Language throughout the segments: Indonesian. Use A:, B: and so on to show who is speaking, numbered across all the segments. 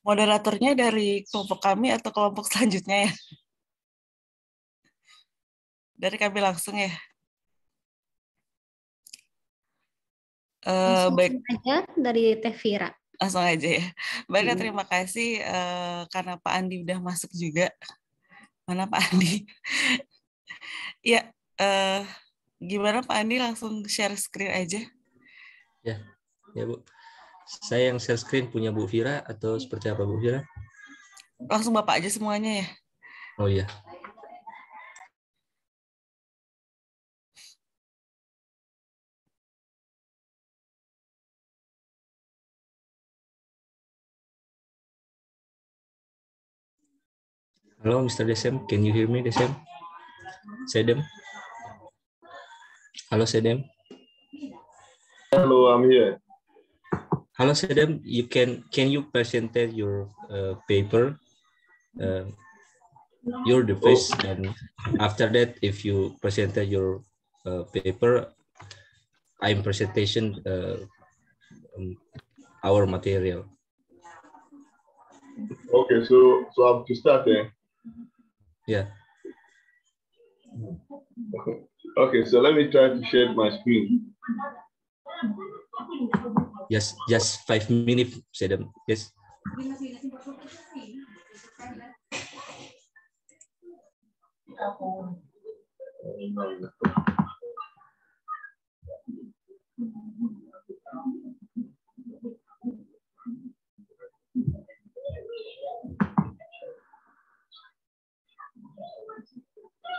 A: Moderatornya dari kelompok kami atau kelompok selanjutnya ya? Dari kami langsung ya.
B: Langsung
A: Baik,
B: aja dari Teh Vira.
A: langsung aja ya. Baik, terima kasih karena Pak Andi udah masuk juga. Mana Pak Andi? Ya, gimana Pak Andi, langsung share screen aja.
C: Ya, ya Bu. Saya yang share screen punya Bu Vira atau seperti apa Bu Vira?
A: Langsung Bapak aja semuanya ya.
C: Oh iya. Halo Mr. Desem, can you hear me Desem? Sedem? Halo Sedem?
D: Hello, I'm here.
C: Halo Sedem, can you present your paper, your device, and after that, if you presented your paper, I'm presentation our material.
D: Okay, so I have to start there.
C: Yeah.
D: Okay, so let me try to share my screen.
C: Just 5 minutes, Sedem. Yes.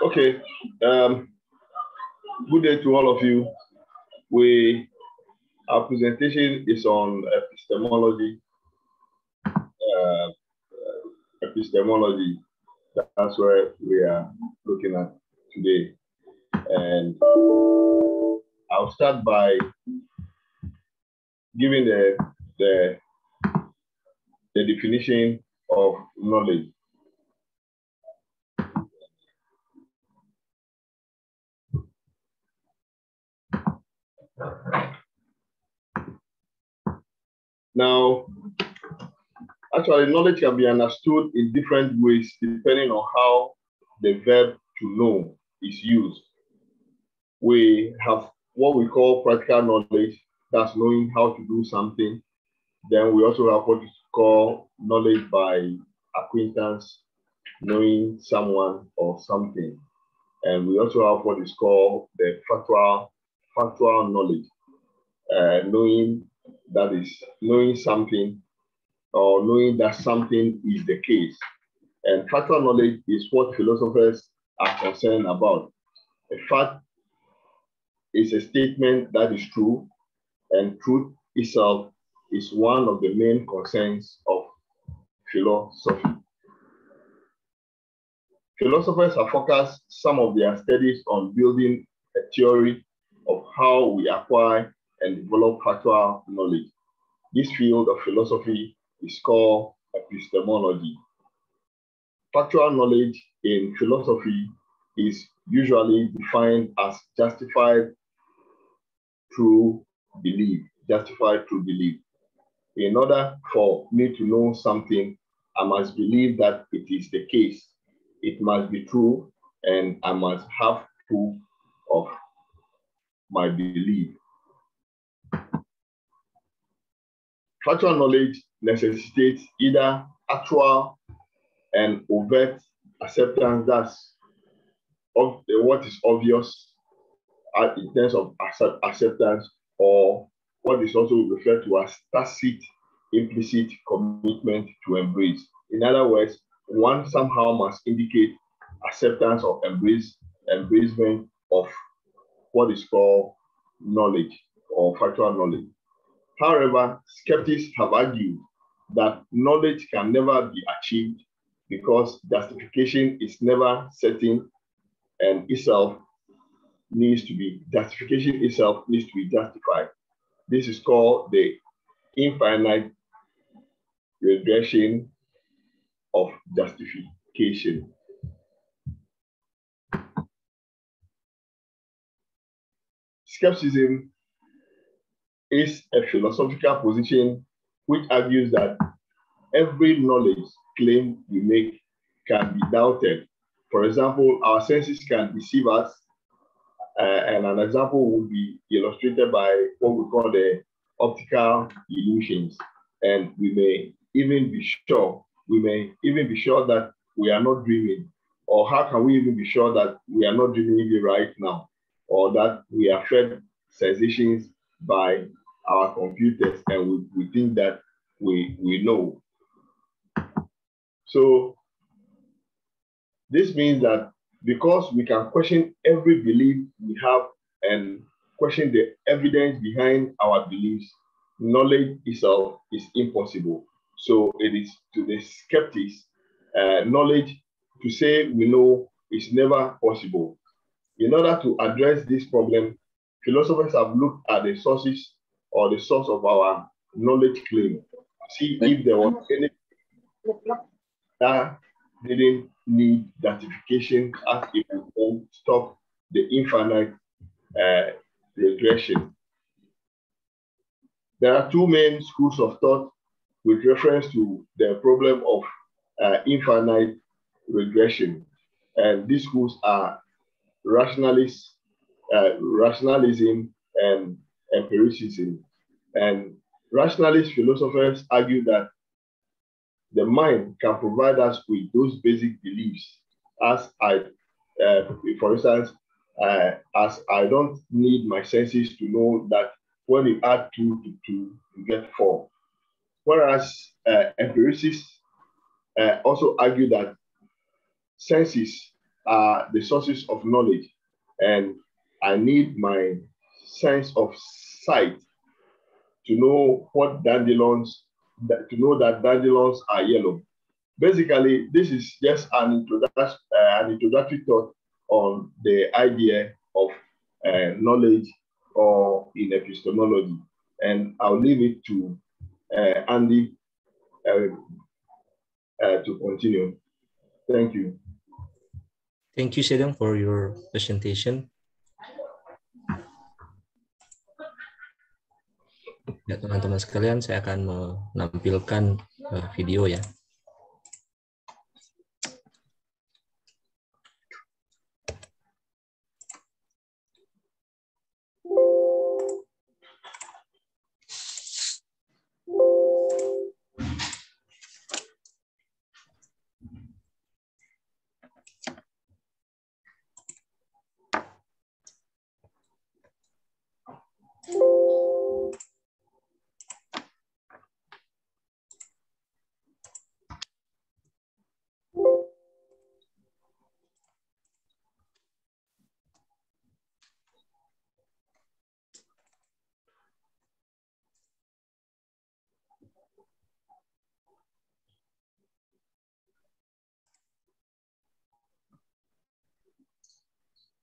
D: Okay, good day to all of you. Our presentation is on epistemology. Epistemology, that's where we are looking at today. And I'll start by giving the definition of knowledge. Now, actually, knowledge can be understood in different ways depending on how the verb to know is used. We have what we call practical knowledge, that's knowing how to do something. Then we also have what is called knowledge by acquaintance, knowing someone or something. And we also have what is called the factual knowledge, knowing something or knowing that something is the case. And factual knowledge is what philosophers are concerned about. A fact is a statement that is true, and truth itself is one of the main concerns of philosophy. Philosophers have focused some of their studies on building a theory of how we acquire and develop factual knowledge. This field of philosophy is called epistemology. Factual knowledge in philosophy is usually defined as justified through belief. In order for me to know something, I must believe that it is the case. It must be true, and I must have proof of my belief. Factual knowledge necessitates either actual and overt acceptance, that's of what is obvious in terms of acceptance, or what is also referred to as tacit, implicit commitment to embrace. In other words, one somehow must indicate acceptance or embracement of what is called knowledge or factual knowledge. However, skeptics have argued that knowledge can never be achieved because justification is never certain and justification itself needs to be justified. This is called the infinite regression of justification. Skepticism is a philosophical position which argues that every knowledge claim we make can be doubted. For example, our senses can deceive us, and an example would be illustrated by what we call the optical illusions. And we may even be sure that we are not dreaming. Or how can we even be sure that we are not dreaming right now? Or that we are fed sensations by our computers and we think that we know. So this means that because we can question every belief we have and question the evidence behind our beliefs, knowledge itself is impossible. So it is to the skeptics, knowledge to say we know is never possible. In order to address this problem, philosophers have looked at the sources or the source of our knowledge claim, see if there was any that didn't need gratification as it would stop the infinite regression. There are two main schools of thought with reference to the problem of infinite regression. And these schools are rationalism and empiricism. And rationalist philosophers argue that the mind can provide us with those basic beliefs, as for instance, as I don't need my senses to know that when you add 2 to 2, you get 4. Whereas empiricists also argue that senses are the sources of knowledge, and I need my sense of sight to know what dandelions, to know that dandelions are yellow. Basically, this is just an introductory thought on the idea of knowledge or in epistemology. And I'll leave it to Andy to continue. Thank you.
C: Thank you, Sedang, for your presentation. Ya, teman-teman sekalian, saya akan menampilkan video ya.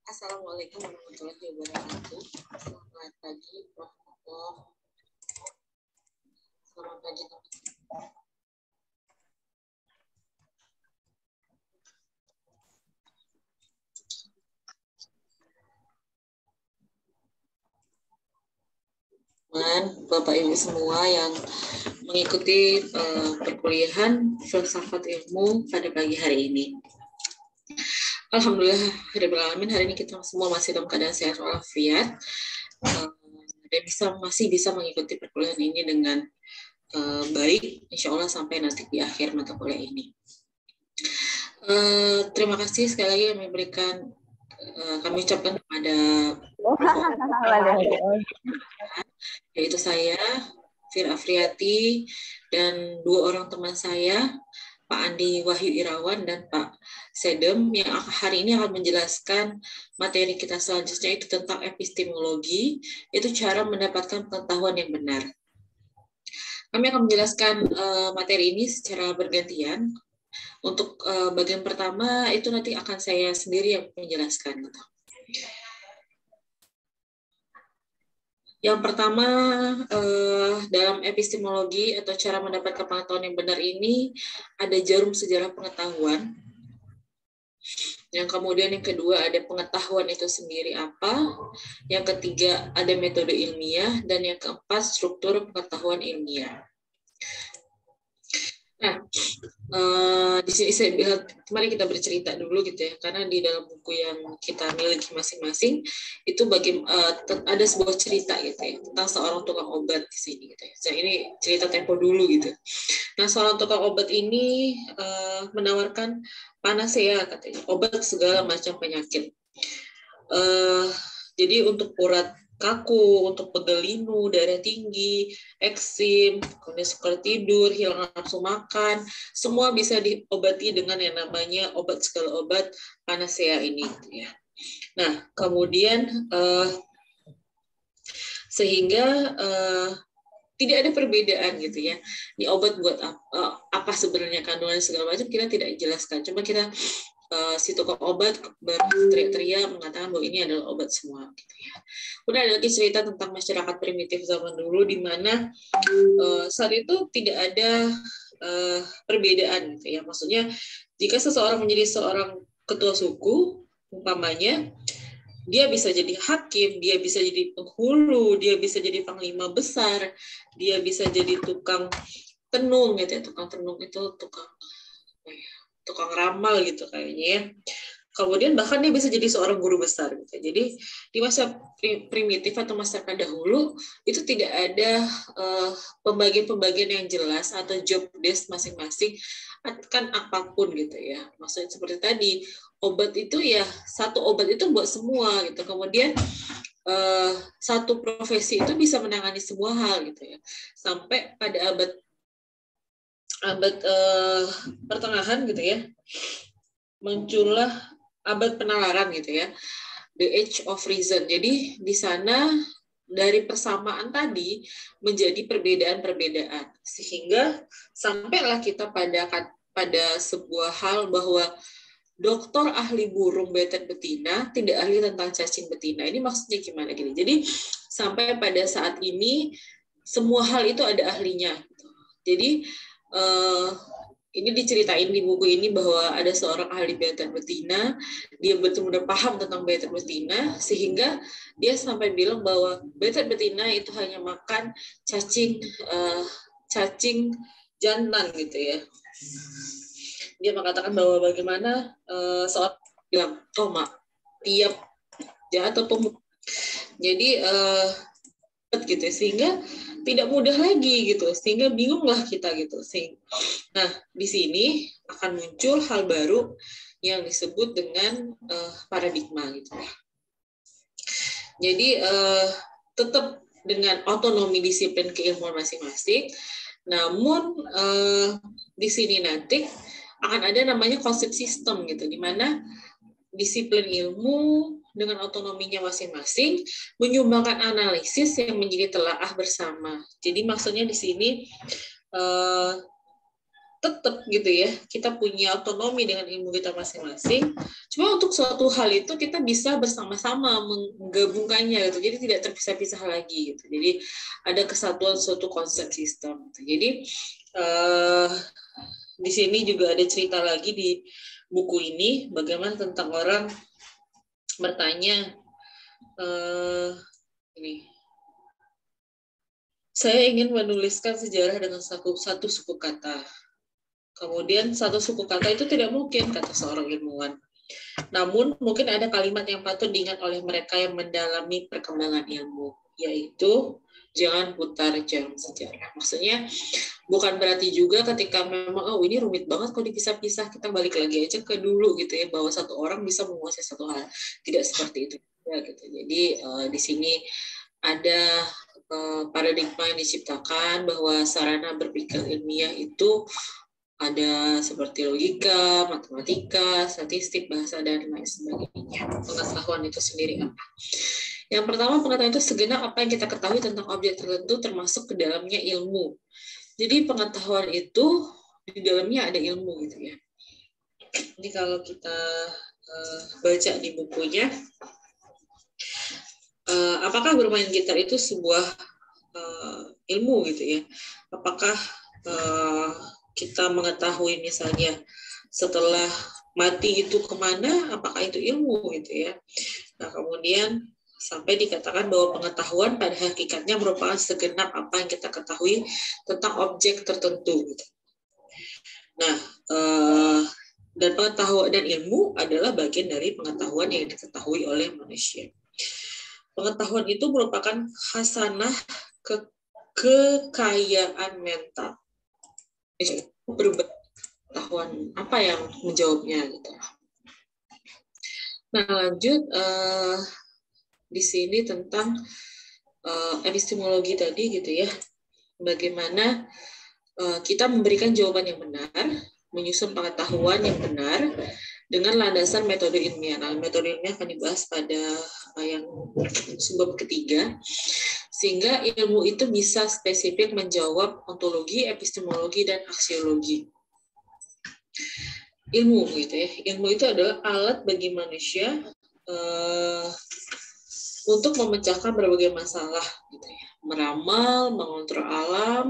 E: Assalamualaikum warahmatullahi wabarakatuh. Selamat pagi, Prof. Selamat pagi, teman-teman. Bapak Ibu semua yang mengikuti perkuliahan filsafat ilmu pada pagi hari ini. Alhamdulillah, hari ini kita semua masih dalam keadaan sehat walafiat dan masih bisa mengikuti perkuliahan ini dengan baik, insya Allah sampai nanti di akhir mata kuliah ini. Terima kasih sekali lagi yang kami ucapkan kepada yaitu saya, Fira Afriati, dan 2 orang teman saya, Pak Andi Wahyu Irawan dan Pak Sedem, yang hari ini akan menjelaskan materi kita selanjutnya, itu tentang epistemologi, itu cara mendapatkan pengetahuan yang benar. Kami akan menjelaskan materi ini secara bergantian. Untuk bagian pertama itu nanti akan saya sendiri yang menjelaskan. Yang pertama, dalam epistemologi atau cara mendapatkan pengetahuan yang benar ini, ada jarum sejarah pengetahuan. Yang kemudian yang kedua ada pengetahuan itu sendiri apa. Yang ketiga ada metode ilmiah. Dan yang keempat struktur pengetahuan ilmiah. Nah, di sini saya bilang, mari kita bercerita dulu gitu ya, karena di dalam buku yang kita miliki masing-masing itu ada sebuah cerita gitu ya tentang seorang tukang obat di sini gitu ya. Jadi ini cerita tempo dulu gitu. Nah, seorang tukang obat ini menawarkan panacea katanya, obat segala macam penyakit. Jadi untuk urat kaku, untuk pegel linu, darah tinggi, eksim, kemudian sukar tidur, hilang nafsu makan, semua bisa diobati dengan yang namanya obat segala obat panacea ini. Gitu ya. Nah, kemudian sehingga tidak ada perbedaan gitu ya. Ini obat buat apa sebenarnya kandungan segala macam kita tidak jelaskan. Cuma kita si tukang obat berteriak-teriak mengatakan bahwa ini adalah obat semua gitu ya. Kemudian ada lagi cerita tentang masyarakat primitif zaman dulu di mana saat itu tidak ada perbedaan gitu ya. Maksudnya jika seseorang menjadi seorang ketua suku umpamanya, dia bisa jadi hakim, dia bisa jadi penghulu, dia bisa jadi panglima besar, dia bisa jadi tukang tenung gitu ya. Tukang tenung itu tukang ramal gitu kayaknya ya. Kemudian bahkan dia bisa jadi seorang guru besar gitu. Jadi di masa primitif atau masyarakat dahulu itu tidak ada pembagian-pembagian yang jelas atau job desk masing-masing kan apapun gitu ya. Maksudnya seperti tadi, obat itu ya satu obat itu buat semua gitu. Kemudian satu profesi itu bisa menangani semua hal gitu ya. Sampai pada abad pertengahan gitu ya, muncullah abad penalaran gitu ya, the age of reason. Jadi di sana dari persamaan tadi menjadi perbedaan-perbedaan sehingga sampailah kita pada sebuah hal bahwa dokter ahli burung betet betina tidak ahli tentang cacing betina. Ini maksudnya gimana gini? Jadi sampai pada saat ini semua hal itu ada ahlinya. Jadi ini diceritain di buku ini bahwa ada seorang ahli betet betina, dia betul-betul paham tentang betet betina, sehingga dia sampai bilang bahwa betet betina itu hanya makan cacing jantan gitu ya. Dia mengatakan bahwa bagaimana seorang bilang, oh mak, tiap jahat atau pemuda. Jadi gitu sehingga tidak mudah lagi gitu, sehingga bingunglah kita gitu. Nah, di sini akan muncul hal baru yang disebut dengan paradigma gitu. Jadi tetap dengan otonomi disiplin keilmuan masing-masing, namun di sini nanti akan ada namanya konsep sistem gitu, di mana disiplin ilmu dengan otonominya masing-masing menyumbangkan analisis yang menjadi telaah bersama. Jadi maksudnya di sini tetap gitu ya, kita punya otonomi dengan ilmu kita masing-masing. Cuma untuk suatu hal itu kita bisa bersama-sama menggabungkannya gitu. Jadi tidak terpisah-pisah lagi gitu. Jadi ada kesatuan suatu konsep sistem. Jadi di sini juga ada cerita lagi di buku ini bagaimana tentang orang bertanya, ini, saya ingin menuliskan sejarah dengan satu suku kata. Kemudian satu suku kata itu tidak mungkin, kata seorang ilmuwan. Namun mungkin ada kalimat yang patut diingat oleh mereka yang mendalami perkembangan ilmu, yaitu jangan putar jam sejarah. Maksudnya bukan berarti juga ketika memang ini rumit banget kok dipisah-pisah, kita balik lagi aja ke dulu gitu ya, bahwa satu orang bisa menguasai satu hal. Tidak seperti itu ya, gitu. Jadi di sini ada paradigma yang diciptakan bahwa sarana berpikir ilmiah itu ada seperti logika, matematika, statistik, bahasa, dan lain sebagainya. Pengetahuan itu sendiri apa? Yang pertama, pengetahuan itu segenap apa yang kita ketahui tentang objek tertentu termasuk ke dalamnya ilmu. Jadi pengetahuan itu di dalamnya ada ilmu gitu ya. Ini kalau kita baca di bukunya, apakah bermain gitar itu sebuah ilmu gitu ya? Apakah kita mengetahui misalnya setelah mati itu kemana, apakah itu ilmu gitu ya. Nah kemudian sampai dikatakan bahwa pengetahuan pada hakikatnya merupakan segenap apa yang kita ketahui tentang objek tertentu gitu. Nah dan pengetahuan dan ilmu adalah bagian dari pengetahuan yang diketahui oleh manusia. Pengetahuan itu merupakan khasanah kekayaan mental. Berbagai pengetahuan apa yang menjawabnya gitu. Nah lanjut di sini tentang epistemologi tadi gitu ya, bagaimana kita memberikan jawaban yang benar, menyusun pengetahuan yang benar dengan landasan metode ilmiah. Nah, metode ilmiah akan dibahas pada yang subbab ketiga, sehingga ilmu itu bisa spesifik menjawab ontologi, epistemologi, dan aksiologi. Ilmu gitu ya, ilmu itu adalah alat bagi manusia untuk memecahkan berbagai masalah gitu ya, meramal, mengontrol alam,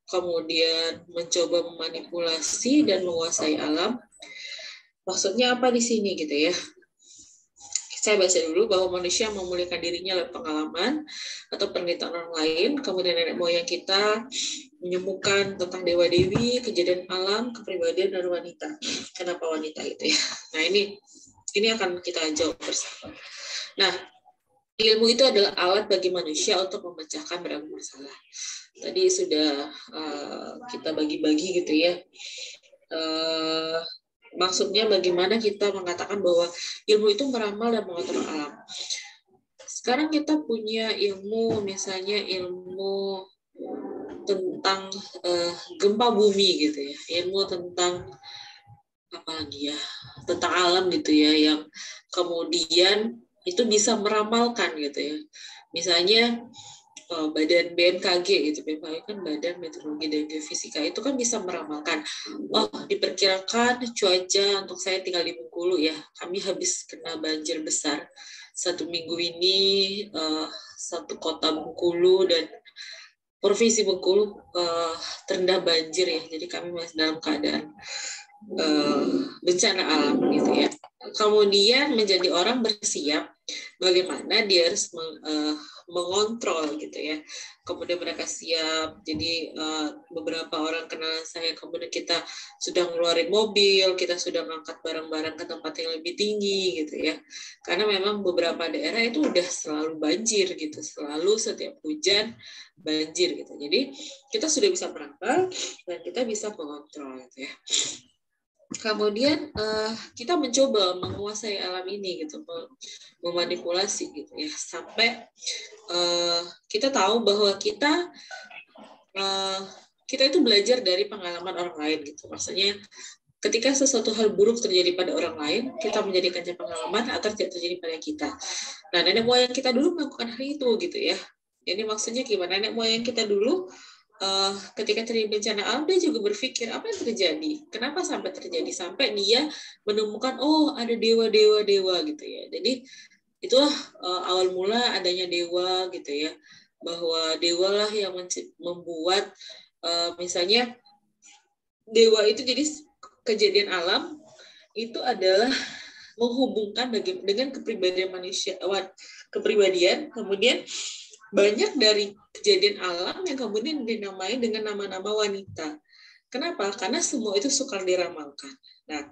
E: kemudian mencoba memanipulasi dan menguasai alam. Maksudnya apa di sini gitu ya? Saya baca dulu bahwa manusia memulihkan dirinya lewat pengalaman atau penelitian orang lain, kemudian nenek moyang kita menyembuhkan tentang dewa-dewi, kejadian alam, kepribadian, dan wanita. Kenapa wanita itu ya? Nah ini akan kita jawab bersama. Nah, ilmu itu adalah alat bagi manusia untuk memecahkan berbagai masalah. Tadi sudah kita bagi-bagi gitu ya. Maksudnya bagaimana kita mengatakan bahwa ilmu itu meramal dan mengontrol alam. Sekarang kita punya ilmu, misalnya ilmu tentang gempa bumi gitu ya, ilmu tentang apa lagi ya, tentang alam gitu ya, yang kemudian itu bisa meramalkan gitu ya. Misalnya badan BMKG gitu, BMKG kan Badan Meteorologi dan Geofisika, itu kan bisa meramalkan, oh diperkirakan cuaca untuk saya tinggal di Bengkulu ya, kami habis kena banjir besar 1 minggu ini, satu kota Bengkulu dan provinsi Bengkulu terendam banjir ya, jadi kami masih dalam keadaan bencana alam gitu ya. Kemudian menjadi orang bersiap bagaimana dia harus mengontrol gitu ya. Kemudian mereka siap, jadi beberapa orang kenalan saya, kemudian kita sudah ngeluarin mobil, kita sudah ngangkat barang-barang ke tempat yang lebih tinggi gitu ya. Karena memang beberapa daerah itu udah selalu banjir gitu, selalu setiap hujan banjir gitu. Jadi kita sudah bisa meramal dan kita bisa mengontrol gitu ya. Kemudian kita mencoba menguasai alam ini gitu, memanipulasi gitu ya, sampai kita tahu bahwa kita itu belajar dari pengalaman orang lain gitu. Maksudnya ketika sesuatu hal buruk terjadi pada orang lain, kita menjadikannya pengalaman agar tidak terjadi pada kita. Nah, nenek moyang kita dulu melakukan hal itu gitu ya. Jadi maksudnya gimana? Nenek moyang kita dulu ketika terjadi bencana alam, dia juga berpikir apa yang terjadi, kenapa sampai terjadi, sampai dia menemukan oh ada dewa gitu ya. Jadi itulah awal mula adanya dewa gitu ya, bahwa dewa lah yang membuat misalnya dewa itu, jadi kejadian alam itu adalah menghubungkan dengan kepribadian manusia, kepribadian, kemudian banyak dari kejadian alam yang kemudian dinamai dengan nama-nama wanita. Kenapa? Karena semua itu sukar diramalkan. Nah,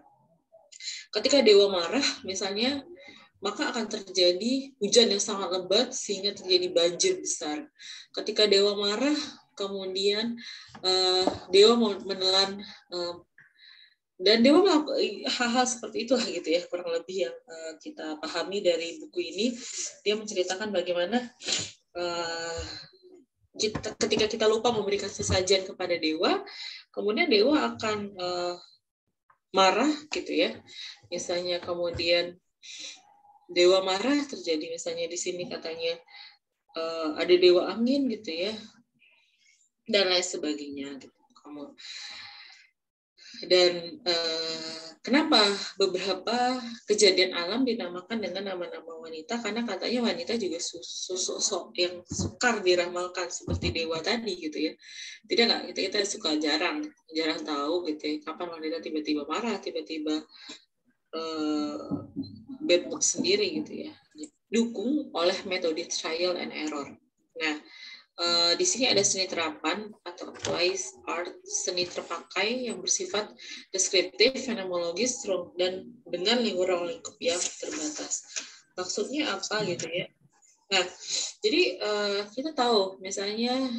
E: ketika dewa marah misalnya, maka akan terjadi hujan yang sangat lebat sehingga terjadi banjir besar. Ketika dewa marah, kemudian dewa menelan dan dewa melakukan hal-hal seperti itulah gitu ya, kurang lebih yang kita pahami dari buku ini. Dia menceritakan bagaimana ketika kita lupa memberikan sesajen kepada dewa, kemudian dewa akan marah gitu ya. Misalnya kemudian dewa marah terjadi, misalnya di sini katanya ada dewa angin gitu ya, dan lain sebagainya gitu. Dan kenapa beberapa kejadian alam dinamakan dengan nama-nama wanita? Karena katanya wanita juga sosok yang sukar diramalkan seperti dewa tadi gitu ya. Tidak nggak, kita suka jarang tahu gitu ya, kapan wanita tiba-tiba marah, tiba-tiba bad book sendiri gitu ya, dukung oleh metode trial and error. Nah, di sini ada seni terapan atau applied art, seni terpakai yang bersifat deskriptif, fenomenologis, dan dengan ruang lingkup yang terbatas. Maksudnya apa gitu ya? Nah, jadi kita tahu misalnya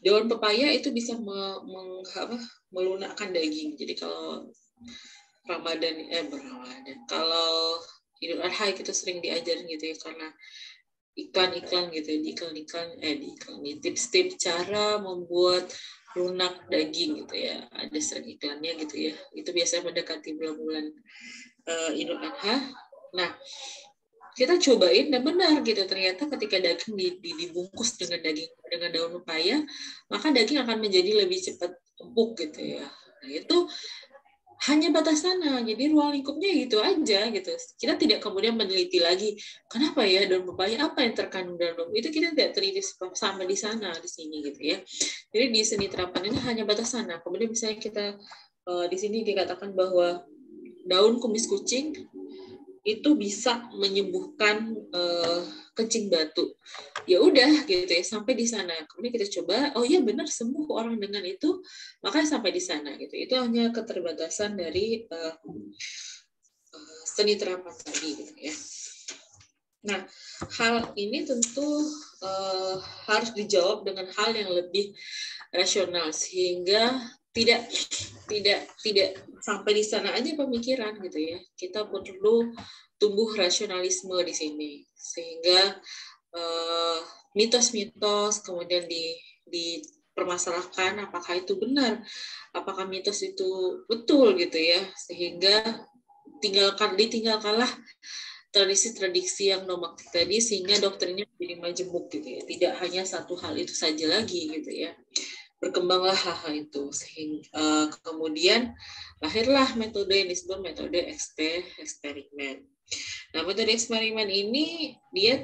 E: daun pepaya itu bisa melunakkan daging. Jadi kalau Ramadan, kalau Idul Adha kita sering diajarin gitu ya, karena iklan-iklan gitu ya, di tips-tips cara membuat lunak daging gitu ya, ada sering iklannya gitu ya, itu biasanya mendekati bulan-bulan Idul Adha. Nah, kita cobain dan benar gitu, ternyata ketika daging dibungkus dengan daun pepaya, maka daging akan menjadi lebih cepat empuk gitu ya. Nah, itu hanya batas sana, jadi ruang lingkupnya gitu aja gitu. Kita tidak kemudian meneliti lagi kenapa ya daun pepaya, apa yang terkandung dalam daun itu, kita tidak teliti sampai di sana di sini gitu ya. Jadi di seni terapan ini hanya batas sana. Kemudian misalnya kita di sini dikatakan bahwa daun kumis kucing itu bisa menyembuhkan kencing batu. Ya udah gitu ya, sampai di sana. Kemudian kita coba, oh iya benar sembuh orang dengan itu, maka sampai di sana gitu. Itu hanya keterbatasan dari seni terapan tadi gitu ya. Nah, hal ini tentu harus dijawab dengan hal yang lebih rasional, sehingga tidak sampai di sana aja pemikiran gitu ya. Kita perlu tumbuh rasionalisme di sini, sehingga mitos-mitos kemudian dipermasalahkan apakah itu benar, apakah mitos itu betul gitu ya, sehingga ditinggalkanlah tradisi-tradisi yang dogmatik tadi, sehingga doktrinnya menjadi majemuk gitu ya. Tidak hanya satu hal itu saja lagi gitu ya. Berkembanglah hal-hal itu, sehingga kemudian lahirlah metode yang disebut metode eksperimen. Nah, metode eksperimen ini dia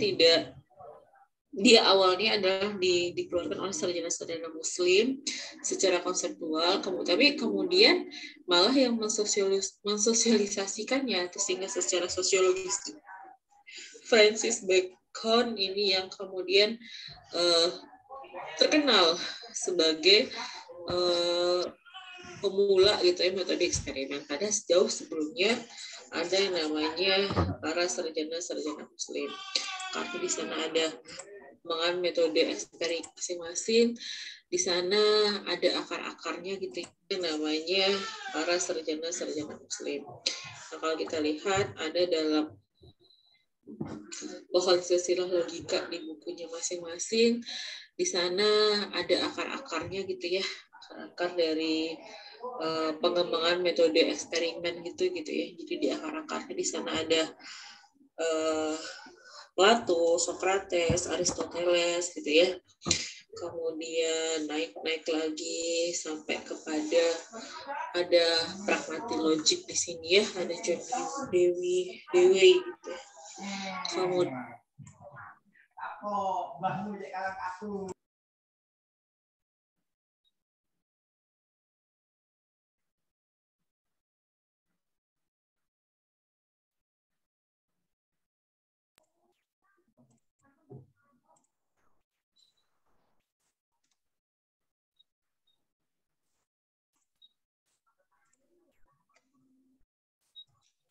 E: awalnya adalah dikeluarkan oleh sarjana-sarjana Muslim secara konseptual, tapi kemudian malah yang mensosialisasikannya sehingga secara sosiologis Francis Bacon ini yang kemudian terkenal sebagai pemula gitu ya metode eksperimen. Pada jauh sebelumnya ada yang namanya para sarjana-sarjana Muslim. Karena di sana ada pengembangan metode eksperimen masing-masing. Di sana ada akar-akarnya gitu yang namanya para sarjana-sarjana Muslim. Nah, kalau kita lihat ada dalam pohon silsilah logika di bukunya masing-masing. Di sana ada akar-akarnya gitu ya, akar dari pengembangan metode eksperimen gitu ya. Jadi di akar-akarnya di sana ada Plato, Socrates, Aristoteles gitu ya. Kemudian naik lagi sampai kepada ada pragmatic di sini ya, ada John Dewey gitu. Kemudian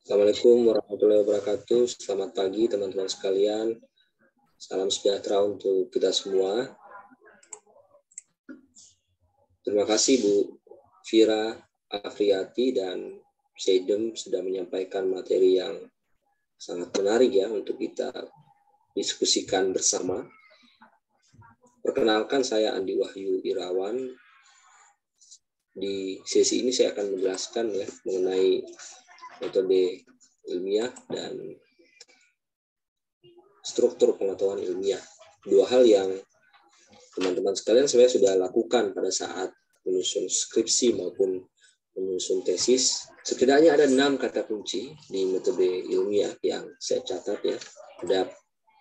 C: Assalamualaikum warahmatullahi wabarakatuh. Selamat pagi teman-teman sekalian. Salam sejahtera untuk kita semua. Terima kasih Bu Fira Afriati dan Sedem sudah menyampaikan materi yang sangat menarik ya untuk kita diskusikan bersama. Perkenalkan, saya Andi Wahyu Irawan. Di sesi ini saya akan menjelaskan ya mengenai metode ilmiah dan struktur pengetahuan ilmiah. Dua hal yang teman-teman sekalian sebenarnya sudah lakukan pada saat menyusun skripsi maupun menyusun tesis. Setidaknya ada 6 kata kunci di metode ilmiah yang saya catat ya. Ada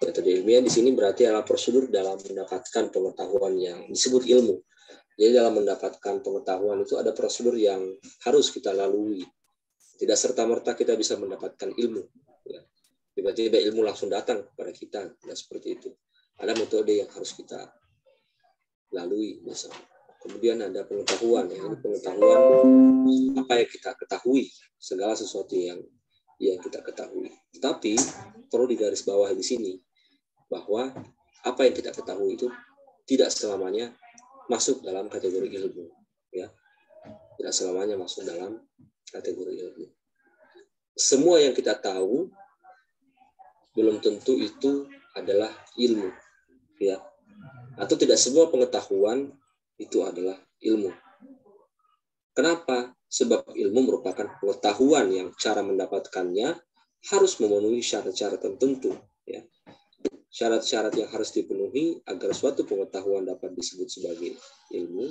C: metode ilmiah di sini berarti adalah prosedur dalam mendapatkan pengetahuan yang disebut ilmu. Jadi dalam mendapatkan pengetahuan itu ada prosedur yang harus kita lalui. Tidak serta-merta kita bisa mendapatkan ilmu. Tiba-tiba ilmu langsung datang kepada kita. Tidak seperti itu. Ada metode yang harus kita lalui. Misalnya. Kemudian ada pengetahuan. Ini pengetahuan apa yang kita ketahui. Segala sesuatu yang kita ketahui. Tetapi perlu digarisbawahi di sini bahwa apa yang kita ketahui itu tidak selamanya masuk dalam kategori ilmu, ya. Tidak selamanya masuk dalam kategori ilmu. Semua yang kita tahu belum tentu itu adalah ilmu, ya. Atau tidak semua pengetahuan itu adalah ilmu. Kenapa? Sebab ilmu merupakan pengetahuan yang cara mendapatkannya harus memenuhi syarat-syarat tertentu, ya. Syarat-syarat yang harus dipenuhi agar suatu pengetahuan dapat disebut sebagai ilmu,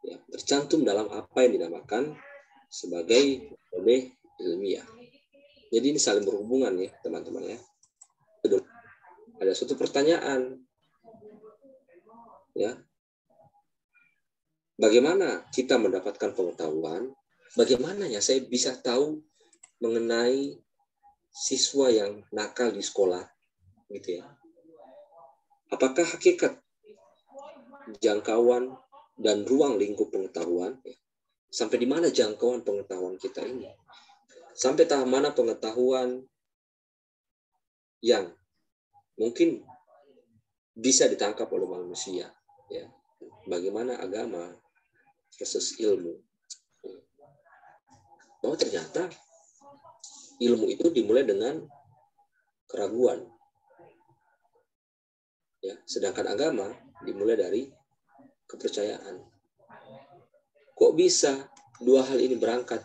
C: ya, tercantum dalam apa yang dinamakan sebagai metode ilmiah. Jadi ini saling berhubungan ya teman-teman ya. Ada suatu pertanyaan, ya, bagaimana kita mendapatkan pengetahuan? Bagaimana ya saya bisa tahu mengenai siswa yang nakal di sekolah, gitu ya? Apakah hakikat jangkauan dan ruang lingkup pengetahuan? Sampai di mana jangkauan pengetahuan kita ini? Sampai tahap mana pengetahuan yang mungkin bisa ditangkap oleh manusia? Ya. Bagaimana agama versus ilmu? Bahwa ternyata ilmu itu dimulai dengan keraguan. Ya, sedangkan agama dimulai dari kepercayaan. Kok bisa dua hal ini berangkat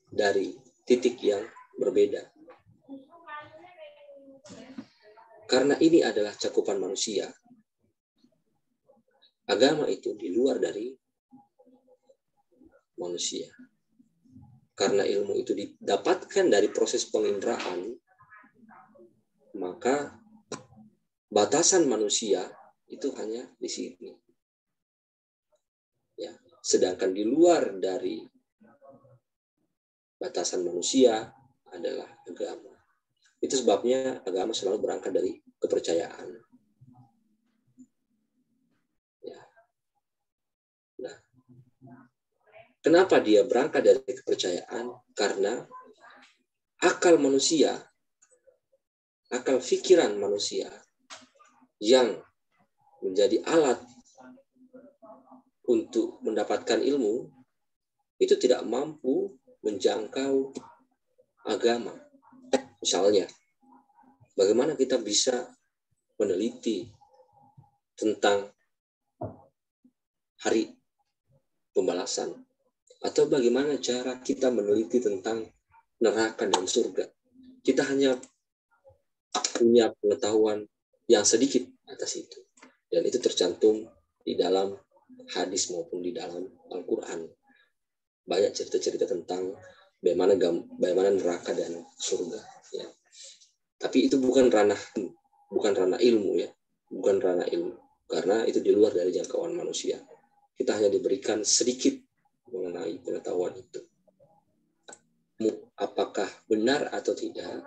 C: dari titik yang berbeda? Karena ini adalah cakupan manusia. Agama itu di luar dari manusia. Karena ilmu itu didapatkan dari proses penginderaan, maka batasan manusia itu hanya di sini. Ya, sedangkan di luar dari batasan manusia adalah agama. Itu sebabnya agama selalu berangkat dari kepercayaan. Ya. Nah, kenapa dia berangkat dari kepercayaan? Karena akal manusia, akal pikiran manusia yang menjadi alat untuk mendapatkan ilmu itu tidak mampu menjangkau agama. Misalnya, bagaimana kita bisa meneliti tentang hari pembalasan? Atau bagaimana cara kita meneliti tentang neraka dan surga? Kita hanya punya pengetahuan yang sedikit atas itu. Dan itu tercantum di dalam hadis maupun di dalam Al-Quran. Banyak cerita-cerita tentang bagaimana neraka dan surga. Ya. Tapi itu bukan ranah ilmu ya, bukan ranah ilmu, karena itu di luar dari jangkauan manusia. Kita hanya diberikan sedikit mengenai pengetahuan itu. Apakah benar atau tidak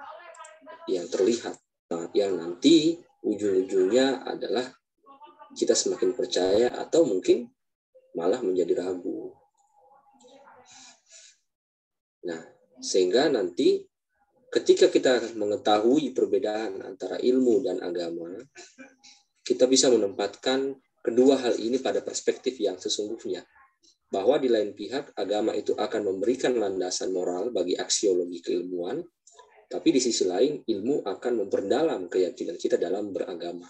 C: yang terlihat, yang nanti ujung-ujungnya adalah kita semakin percaya atau mungkin malah menjadi ragu. Nah, sehingga nanti ketika kita mengetahui perbedaan antara ilmu dan agama, kita bisa menempatkan kedua hal ini pada perspektif yang sesungguhnya. Bahwa di lain pihak, agama itu akan memberikan landasan moral bagi aksiologi keilmuan, tapi di sisi lain, ilmu akan memperdalam keyakinan kita dalam beragama.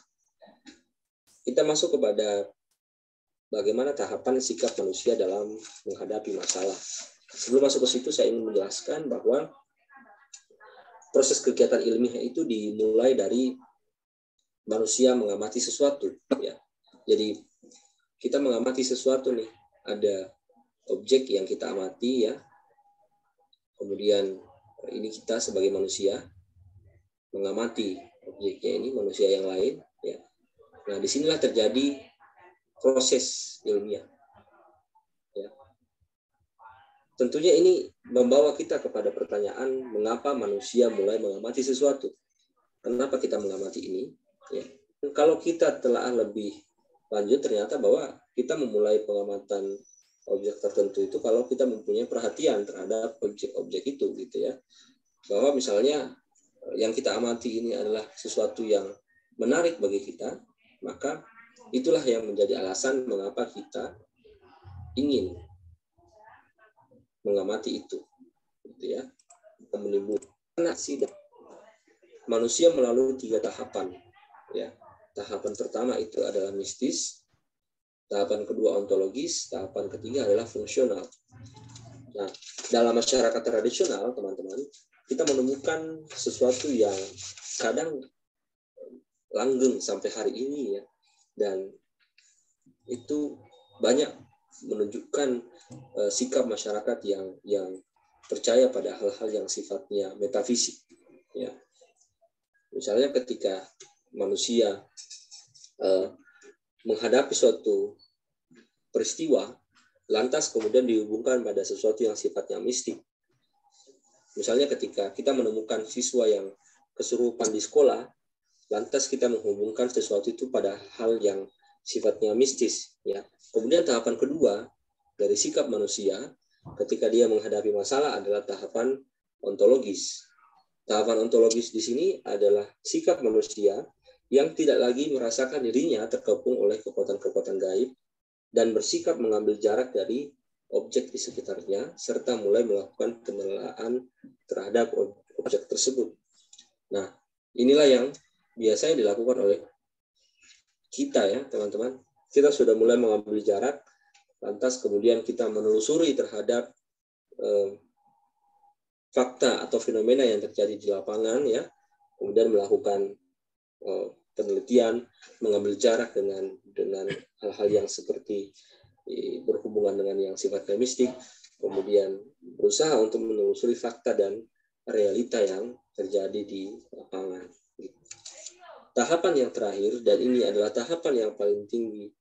C: Kita masuk kepada bagaimana tahapan sikap manusia dalam menghadapi masalah. Sebelum masuk ke situ, saya ingin menjelaskan bahwa proses kegiatan ilmiah itu dimulai dari manusia mengamati sesuatu. Ya. Jadi kita mengamati sesuatu nih, ada objek yang kita amati ya. Kemudian ini kita sebagai manusia mengamati objeknya ini, manusia yang lain. Ya. Nah, disinilah terjadi proses ilmiah. Ya. Tentunya ini membawa kita kepada pertanyaan mengapa manusia mulai mengamati sesuatu. Kenapa kita mengamati ini? Ya. Kalau kita telah lebih lanjut, ternyata bahwa kita memulai pengamatan objek tertentu itu kalau kita mempunyai perhatian terhadap objek-objek itu, gitu ya. Bahwa misalnya yang kita amati ini adalah sesuatu yang menarik bagi kita, maka itulah yang menjadi alasan mengapa kita ingin mengamati itu, gitu ya. Menimbulkan aksi manusia melalui 3 tahapan, ya. Tahapan pertama itu adalah mistis, tahapan kedua ontologis, tahapan ketiga adalah fungsional. Nah, dalam masyarakat tradisional, teman-teman, kita menemukan sesuatu yang kadang langgeng sampai hari ini, ya, dan itu banyak menunjukkan sikap masyarakat yang percaya pada hal-hal yang sifatnya metafisik, ya. Misalnya ketika manusia menghadapi suatu peristiwa, lantas kemudian dihubungkan pada sesuatu yang sifatnya mistik. Misalnya ketika kita menemukan siswa yang kesurupan di sekolah, lantas kita menghubungkan sesuatu itu pada hal yang sifatnya mistis, ya. Kemudian tahapan kedua dari sikap manusia ketika dia menghadapi masalah adalah tahapan ontologis. Tahapan ontologis di sini adalah sikap manusia yang tidak lagi merasakan dirinya terkepung oleh kekuatan-kekuatan gaib dan bersikap mengambil jarak dari objek di sekitarnya serta mulai melakukan penelaan terhadap objek tersebut. Nah, inilah yang biasanya dilakukan oleh kita, ya, teman-teman. Kita sudah mulai mengambil jarak, lantas kemudian kita menelusuri terhadap fakta atau fenomena yang terjadi di lapangan, ya, kemudian melakukan penelitian, mengambil jarak dengan hal-hal yang seperti berhubungan dengan yang sifatnya mistik, kemudian berusaha untuk menelusuri fakta dan realita yang terjadi di lapangan. Tahapan yang terakhir, dan ini adalah tahapan yang paling tinggi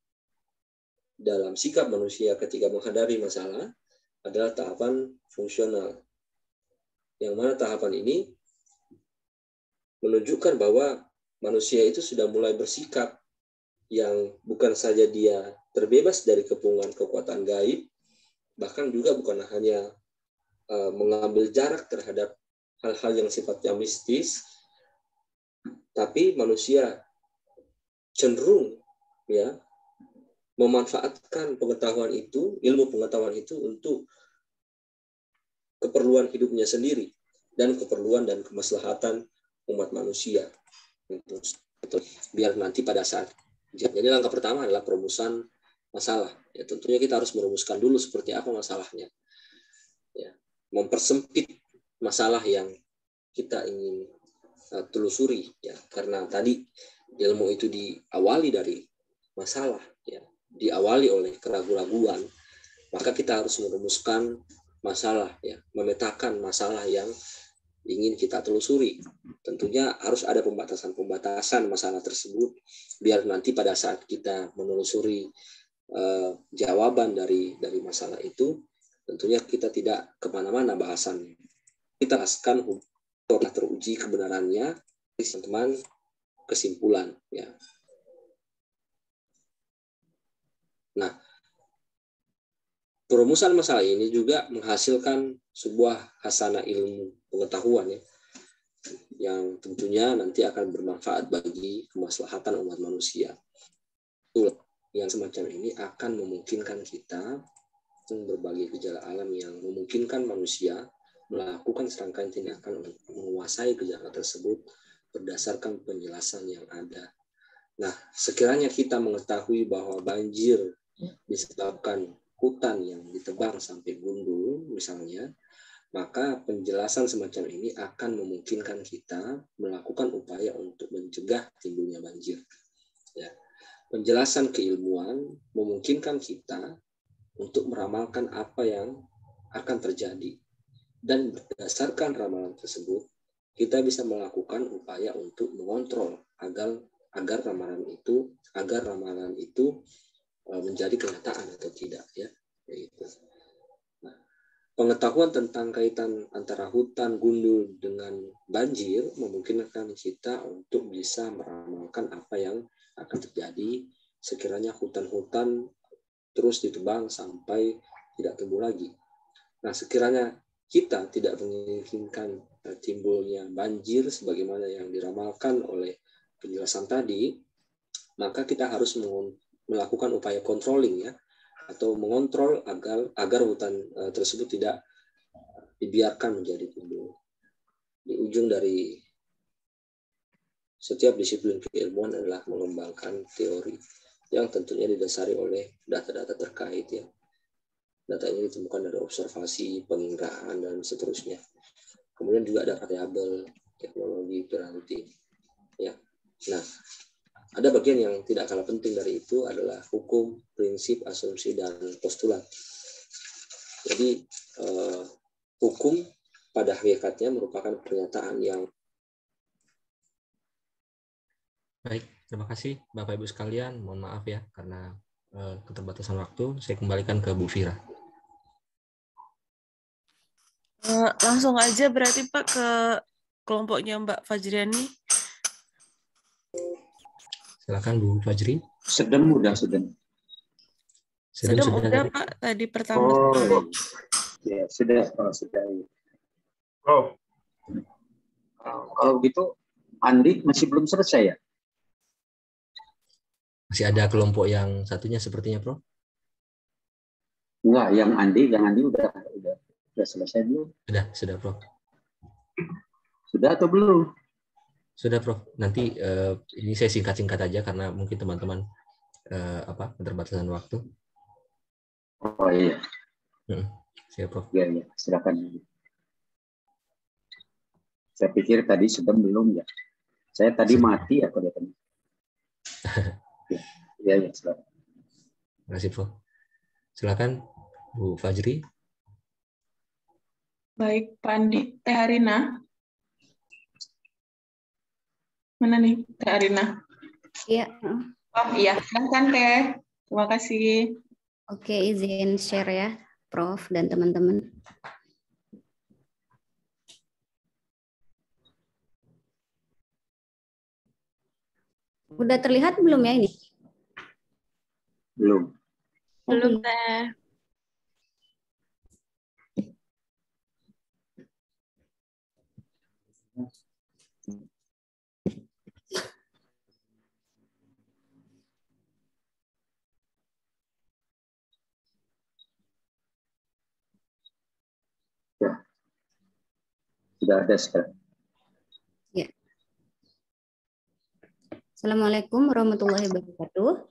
C: dalam sikap manusia ketika menghadapi masalah, adalah tahapan fungsional. Yang mana tahapan ini menunjukkan bahwa manusia itu sudah mulai bersikap yang bukan saja dia terbebas dari kepungan kekuatan gaib, bahkan juga bukan hanya mengambil jarak terhadap hal-hal yang sifatnya mistis, tapi manusia cenderung, ya, memanfaatkan pengetahuan itu, ilmu pengetahuan itu untuk keperluan hidupnya sendiri dan keperluan dan kemaslahatan umat manusia. Biar nanti pada saat, jadi langkah pertama adalah perumusan masalah. Ya, tentunya kita harus merumuskan dulu seperti apa masalahnya. Ya, mempersempit masalah yang kita ingin telusuri, ya, karena tadi ilmu itu diawali dari masalah, ya, diawali oleh keraguan-raguan, maka kita harus merumuskan masalah, ya, memetakan masalah yang ingin kita telusuri. Tentunya harus ada pembatasan-pembatasan masalah tersebut, biar nanti pada saat kita menelusuri jawaban dari masalah itu, tentunya kita tidak kemana-mana bahasannya. Kita jelaskan telah teruji kebenarannya, teman-teman, kesimpulan, ya. Nah, perumusan masalah ini juga menghasilkan sebuah hasanah ilmu pengetahuan, ya, yang tentunya nanti akan bermanfaat bagi kemaslahatan umat manusia. Yang semacam ini akan memungkinkan kita berbagai gejala alam yang memungkinkan manusia melakukan serangkaian tindakan untuk menguasai gejala tersebut berdasarkan penjelasan yang ada. Nah, sekiranya kita mengetahui bahwa banjir disebabkan hutan yang ditebang sampai gundul misalnya, maka penjelasan semacam ini akan memungkinkan kita melakukan upaya untuk mencegah timbulnya banjir. Ya. Penjelasan keilmuan memungkinkan kita untuk meramalkan apa yang akan terjadi. Dan berdasarkan ramalan tersebut, kita bisa melakukan upaya untuk mengontrol agar ramalan itu menjadi kenyataan atau tidak, ya. Gitu. Nah, pengetahuan tentang kaitan antara hutan gundul dengan banjir memungkinkan kita untuk bisa meramalkan apa yang akan terjadi sekiranya hutan-hutan terus ditebang sampai tidak tumbuh lagi. Nah, sekiranya kita tidak menginginkan timbulnya banjir sebagaimana yang diramalkan oleh penjelasan tadi, maka kita harus melakukan upaya controlling, ya, atau mengontrol agar hutan tersebut tidak dibiarkan menjadi tumbuh. Di ujung dari setiap disiplin keilmuan adalah mengembangkan teori yang tentunya didasari oleh data-data terkait, ya. Data ini ditemukan dari observasi, penginderaan, dan seterusnya. Kemudian juga ada variabel, teknologi, peranti, ya. Nah, ada bagian yang tidak kalah penting dari itu adalah hukum, prinsip, asumsi, dan postulat. Jadi hukum pada hakikatnya merupakan pernyataan yang...
F: Baik, terima kasih Bapak Ibu sekalian. Mohon maaf ya karena keterbatasan waktu. Saya kembalikan ke Bu Fira.
A: Langsung aja berarti Pak ke kelompoknya Mbak Fajriani.
F: Silakan Bu Fajri.
G: Sedem udah.
A: Sedem udah Pak tadi pertama.
G: Oh, ya sudah.
D: Prof,
G: Kalau gitu Andi masih belum selesai ya?
F: Masih ada kelompok yang satunya sepertinya, Prof.
G: Enggak, yang Andi udah selesai belum?
F: Sudah, Prof.
G: Sudah atau belum?
F: Sudah, Prof. Nanti ini saya singkat-singkat aja karena mungkin teman-teman keterbatasan waktu.
G: Oh iya.
F: Siap, Prof.
G: Ya, silakan. Saya pikir tadi sedang belum ya. Saya tadi mati apa dia tadi? Ya, silakan.
F: Terima kasih, Prof. Silakan Bu Fajri.
H: Baik, Pak Andi. Teh Arina. Mana nih Teh Arina?
B: Iya.
H: Oh iya, silahkan Teh. Terima kasih.
B: Oke, izin share ya, Prof dan teman-teman. Udah terlihat belum ya ini?
G: Belum.
H: Belum, Teh.
G: Ya. Sudah ada sekarang.
B: Ya. Assalamualaikum warahmatullahi wabarakatuh.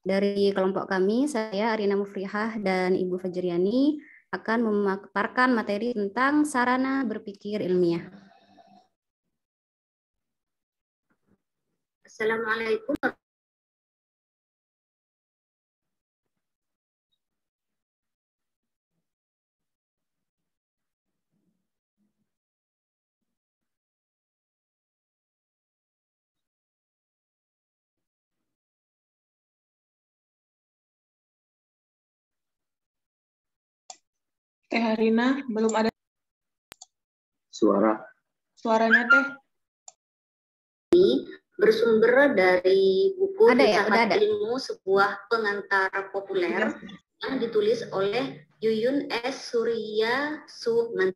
B: Dari kelompok kami, saya Arina Mufrihah dan Ibu Fajriani akan memaparkan materi tentang sarana berpikir ilmiah. Assalamualaikum.
H: Teh Arina, belum ada suaranya Teh.
B: Bersumber dari buku Filsafat Ilmu, sebuah pengantar populer yang ditulis oleh Yuyun S. Surya Suman,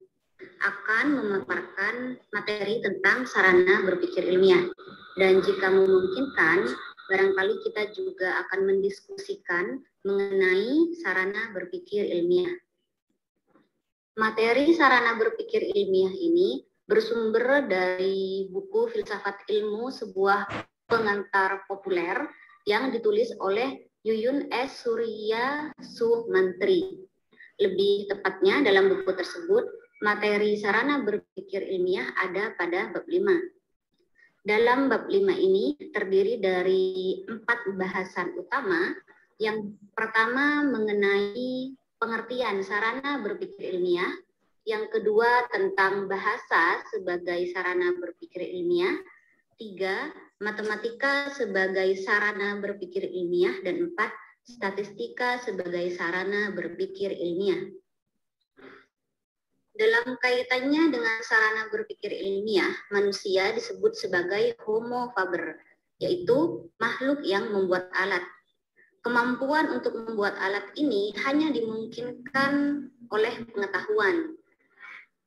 B: akan memaparkan materi tentang sarana berpikir ilmiah. Dan jika memungkinkan, barangkali kita juga akan mendiskusikan mengenai sarana berpikir ilmiah. Materi sarana berpikir ilmiah ini bersumber dari buku Filsafat Ilmu, sebuah pengantar populer yang ditulis oleh Yuyun S. Surya Sumantri. Lebih tepatnya dalam buku tersebut, materi sarana berpikir ilmiah ada pada bab 5. Dalam bab 5 ini terdiri dari 4 bahasan utama. Yang pertama mengenai pengertian sarana berpikir ilmiah, yang kedua tentang bahasa sebagai sarana berpikir ilmiah, 3 matematika sebagai sarana berpikir ilmiah, dan 4, statistika sebagai sarana berpikir ilmiah. Dalam kaitannya dengan sarana berpikir ilmiah, manusia disebut sebagai Homo faber, yaitu makhluk yang membuat alat. Kemampuan untuk membuat alat ini hanya dimungkinkan oleh pengetahuan.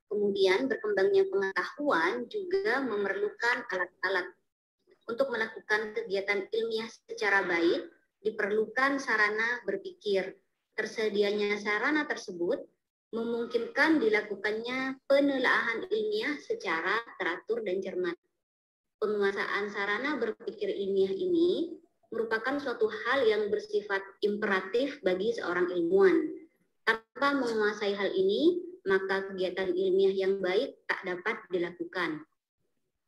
B: Kemudian berkembangnya pengetahuan juga memerlukan alat-alat. Untuk melakukan kegiatan ilmiah secara baik, diperlukan sarana berpikir. Tersedianya sarana tersebut memungkinkan dilakukannya penelaahan ilmiah secara teratur dan cermat. Penguasaan sarana berpikir ilmiah ini merupakan suatu hal yang bersifat imperatif bagi seorang ilmuwan. Tanpa menguasai hal ini, maka kegiatan ilmiah yang baik tak dapat dilakukan.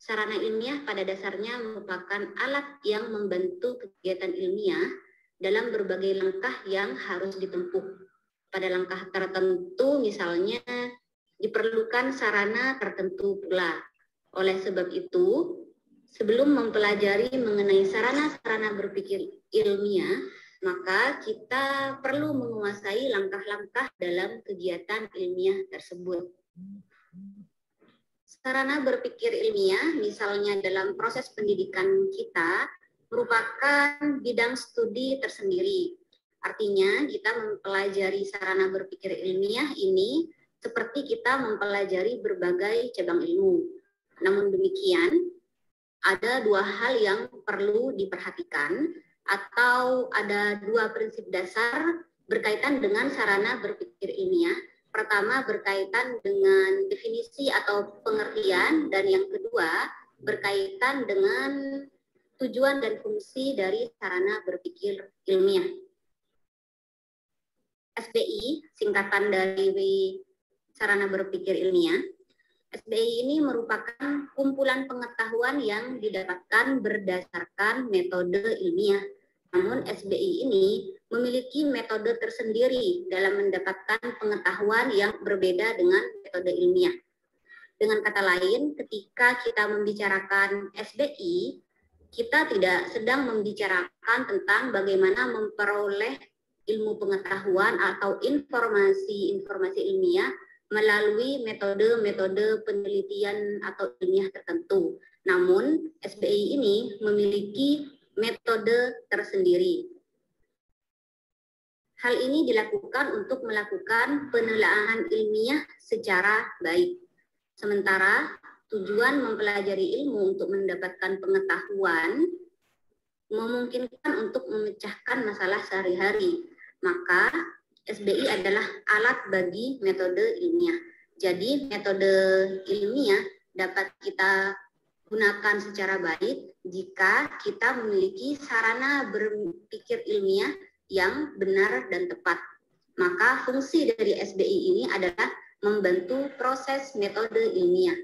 B: Sarana ilmiah pada dasarnya merupakan alat yang membantu kegiatan ilmiah dalam berbagai langkah yang harus ditempuh. Pada langkah tertentu, misalnya, diperlukan sarana tertentu pula. Oleh sebab itu, sebelum mempelajari mengenai sarana-sarana berpikir ilmiah, maka kita perlu menguasai langkah-langkah dalam kegiatan ilmiah tersebut. Sarana berpikir ilmiah, misalnya dalam proses pendidikan kita, merupakan bidang studi tersendiri. Artinya, kita mempelajari sarana berpikir ilmiah ini seperti kita mempelajari berbagai cabang ilmu. Namun demikian, ada 2 hal yang perlu diperhatikan, atau ada 2 prinsip dasar berkaitan dengan sarana berpikir ilmiah. Pertama, berkaitan dengan definisi atau pengertian, dan yang kedua berkaitan dengan tujuan dan fungsi dari sarana berpikir ilmiah. SBI, singkatan dari sarana berpikir ilmiah. SBI ini merupakan kumpulan pengetahuan yang didapatkan berdasarkan metode ilmiah. Namun SBI ini memiliki metode tersendiri dalam mendapatkan pengetahuan yang berbeda dengan metode ilmiah. Dengan kata lain, ketika kita membicarakan SBI, kita tidak sedang membicarakan tentang bagaimana memperoleh ilmu pengetahuan atau informasi-informasi ilmiah melalui metode-metode penelitian atau ilmiah tertentu. Namun, SBI ini memiliki metode tersendiri. Hal ini dilakukan untuk melakukan penelaahan ilmiah secara baik. Sementara, tujuan mempelajari ilmu untuk mendapatkan pengetahuan memungkinkan untuk memecahkan masalah sehari-hari. Maka, SBI adalah alat bagi metode ilmiah. Jadi metode ilmiah dapat kita gunakan secara baik jika kita memiliki sarana berpikir ilmiah yang benar dan tepat. Maka fungsi dari SBI ini adalah membantu proses metode ilmiah.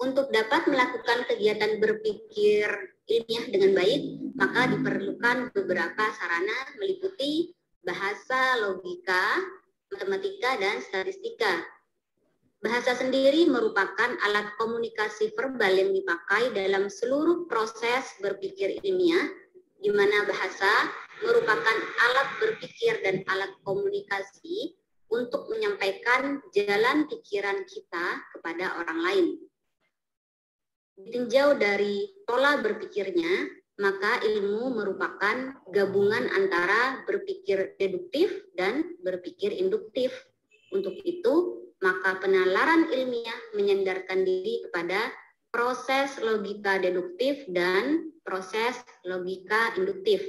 B: Untuk dapat melakukan kegiatan berpikir ilmiah dengan baik, maka diperlukan beberapa sarana meliputi bahasa, logika, matematika, dan statistika. Bahasa sendiri merupakan alat komunikasi verbal yang dipakai dalam seluruh proses berpikir ilmiah, di mana bahasa merupakan alat berpikir dan alat komunikasi untuk menyampaikan jalan pikiran kita kepada orang lain. Ditinjau dari pola berpikirnya, maka ilmu merupakan gabungan antara berpikir deduktif dan berpikir induktif. Untuk itu, maka penalaran ilmiah menyandarkan diri kepada proses logika deduktif dan proses logika induktif.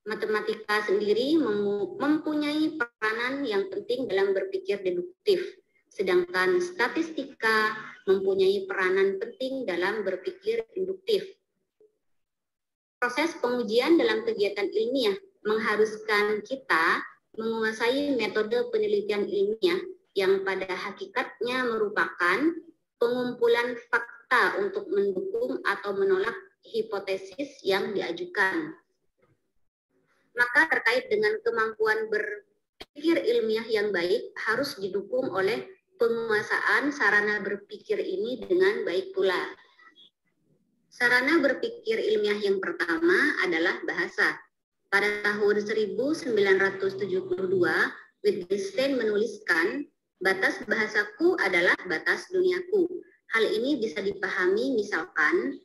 B: Matematika sendiri mempunyai peranan yang penting dalam berpikir deduktif, sedangkan statistika mempunyai peranan penting dalam berpikir induktif. Proses pengujian dalam kegiatan ilmiah mengharuskan kita menguasai metode penelitian ilmiah yang pada hakikatnya merupakan pengumpulan fakta untuk mendukung atau menolak hipotesis yang diajukan. Maka terkait dengan kemampuan berpikir ilmiah yang baik harus didukung oleh penguasaan sarana berpikir ini dengan baik pula. Sarana berpikir ilmiah yang pertama adalah bahasa. Pada tahun 1972, Wittgenstein menuliskan, batas bahasaku adalah batas duniaku. Hal ini bisa dipahami misalkan,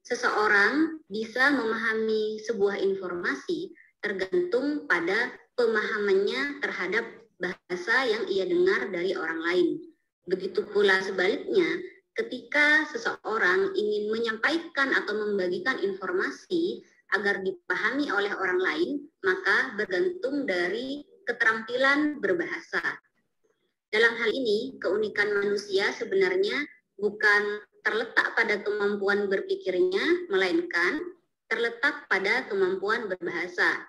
B: seseorang bisa memahami sebuah informasi tergantung pada pemahamannya terhadap bahasa yang ia dengar dari orang lain. Begitu pula sebaliknya, ketika seseorang ingin menyampaikan atau membagikan informasi agar dipahami oleh orang lain, maka bergantung dari keterampilan berbahasa. Dalam hal ini, keunikan manusia sebenarnya bukan terletak pada kemampuan berpikirnya, melainkan terletak pada kemampuan berbahasa.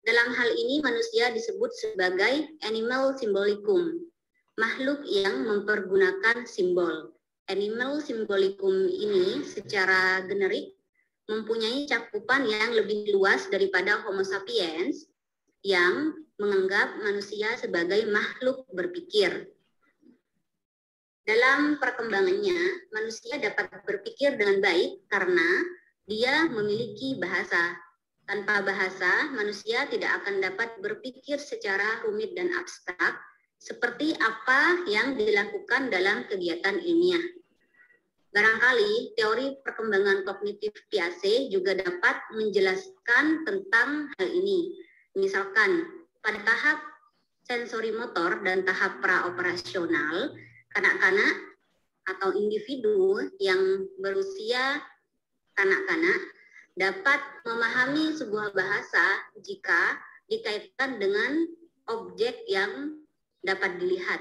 B: Dalam hal ini manusia disebut sebagai animal symbolicum, makhluk yang mempergunakan simbol. Animal symbolicum ini secara generik mempunyai cakupan yang lebih luas daripada Homo sapiens yang menganggap manusia sebagai makhluk berpikir. Dalam perkembangannya, manusia dapat berpikir dengan baik karena dia memiliki bahasa. Tanpa bahasa, manusia tidak akan dapat berpikir secara rumit dan abstrak, seperti apa yang dilakukan dalam kegiatan ilmiah. Barangkali teori perkembangan kognitif Piaget juga dapat menjelaskan tentang hal ini. Misalkan, pada tahap sensori motor dan tahap praoperasional, kanak-kanak atau individu yang berusia kanak-kanak dapat memahami sebuah bahasa jika dikaitkan dengan objek yang dapat dilihat.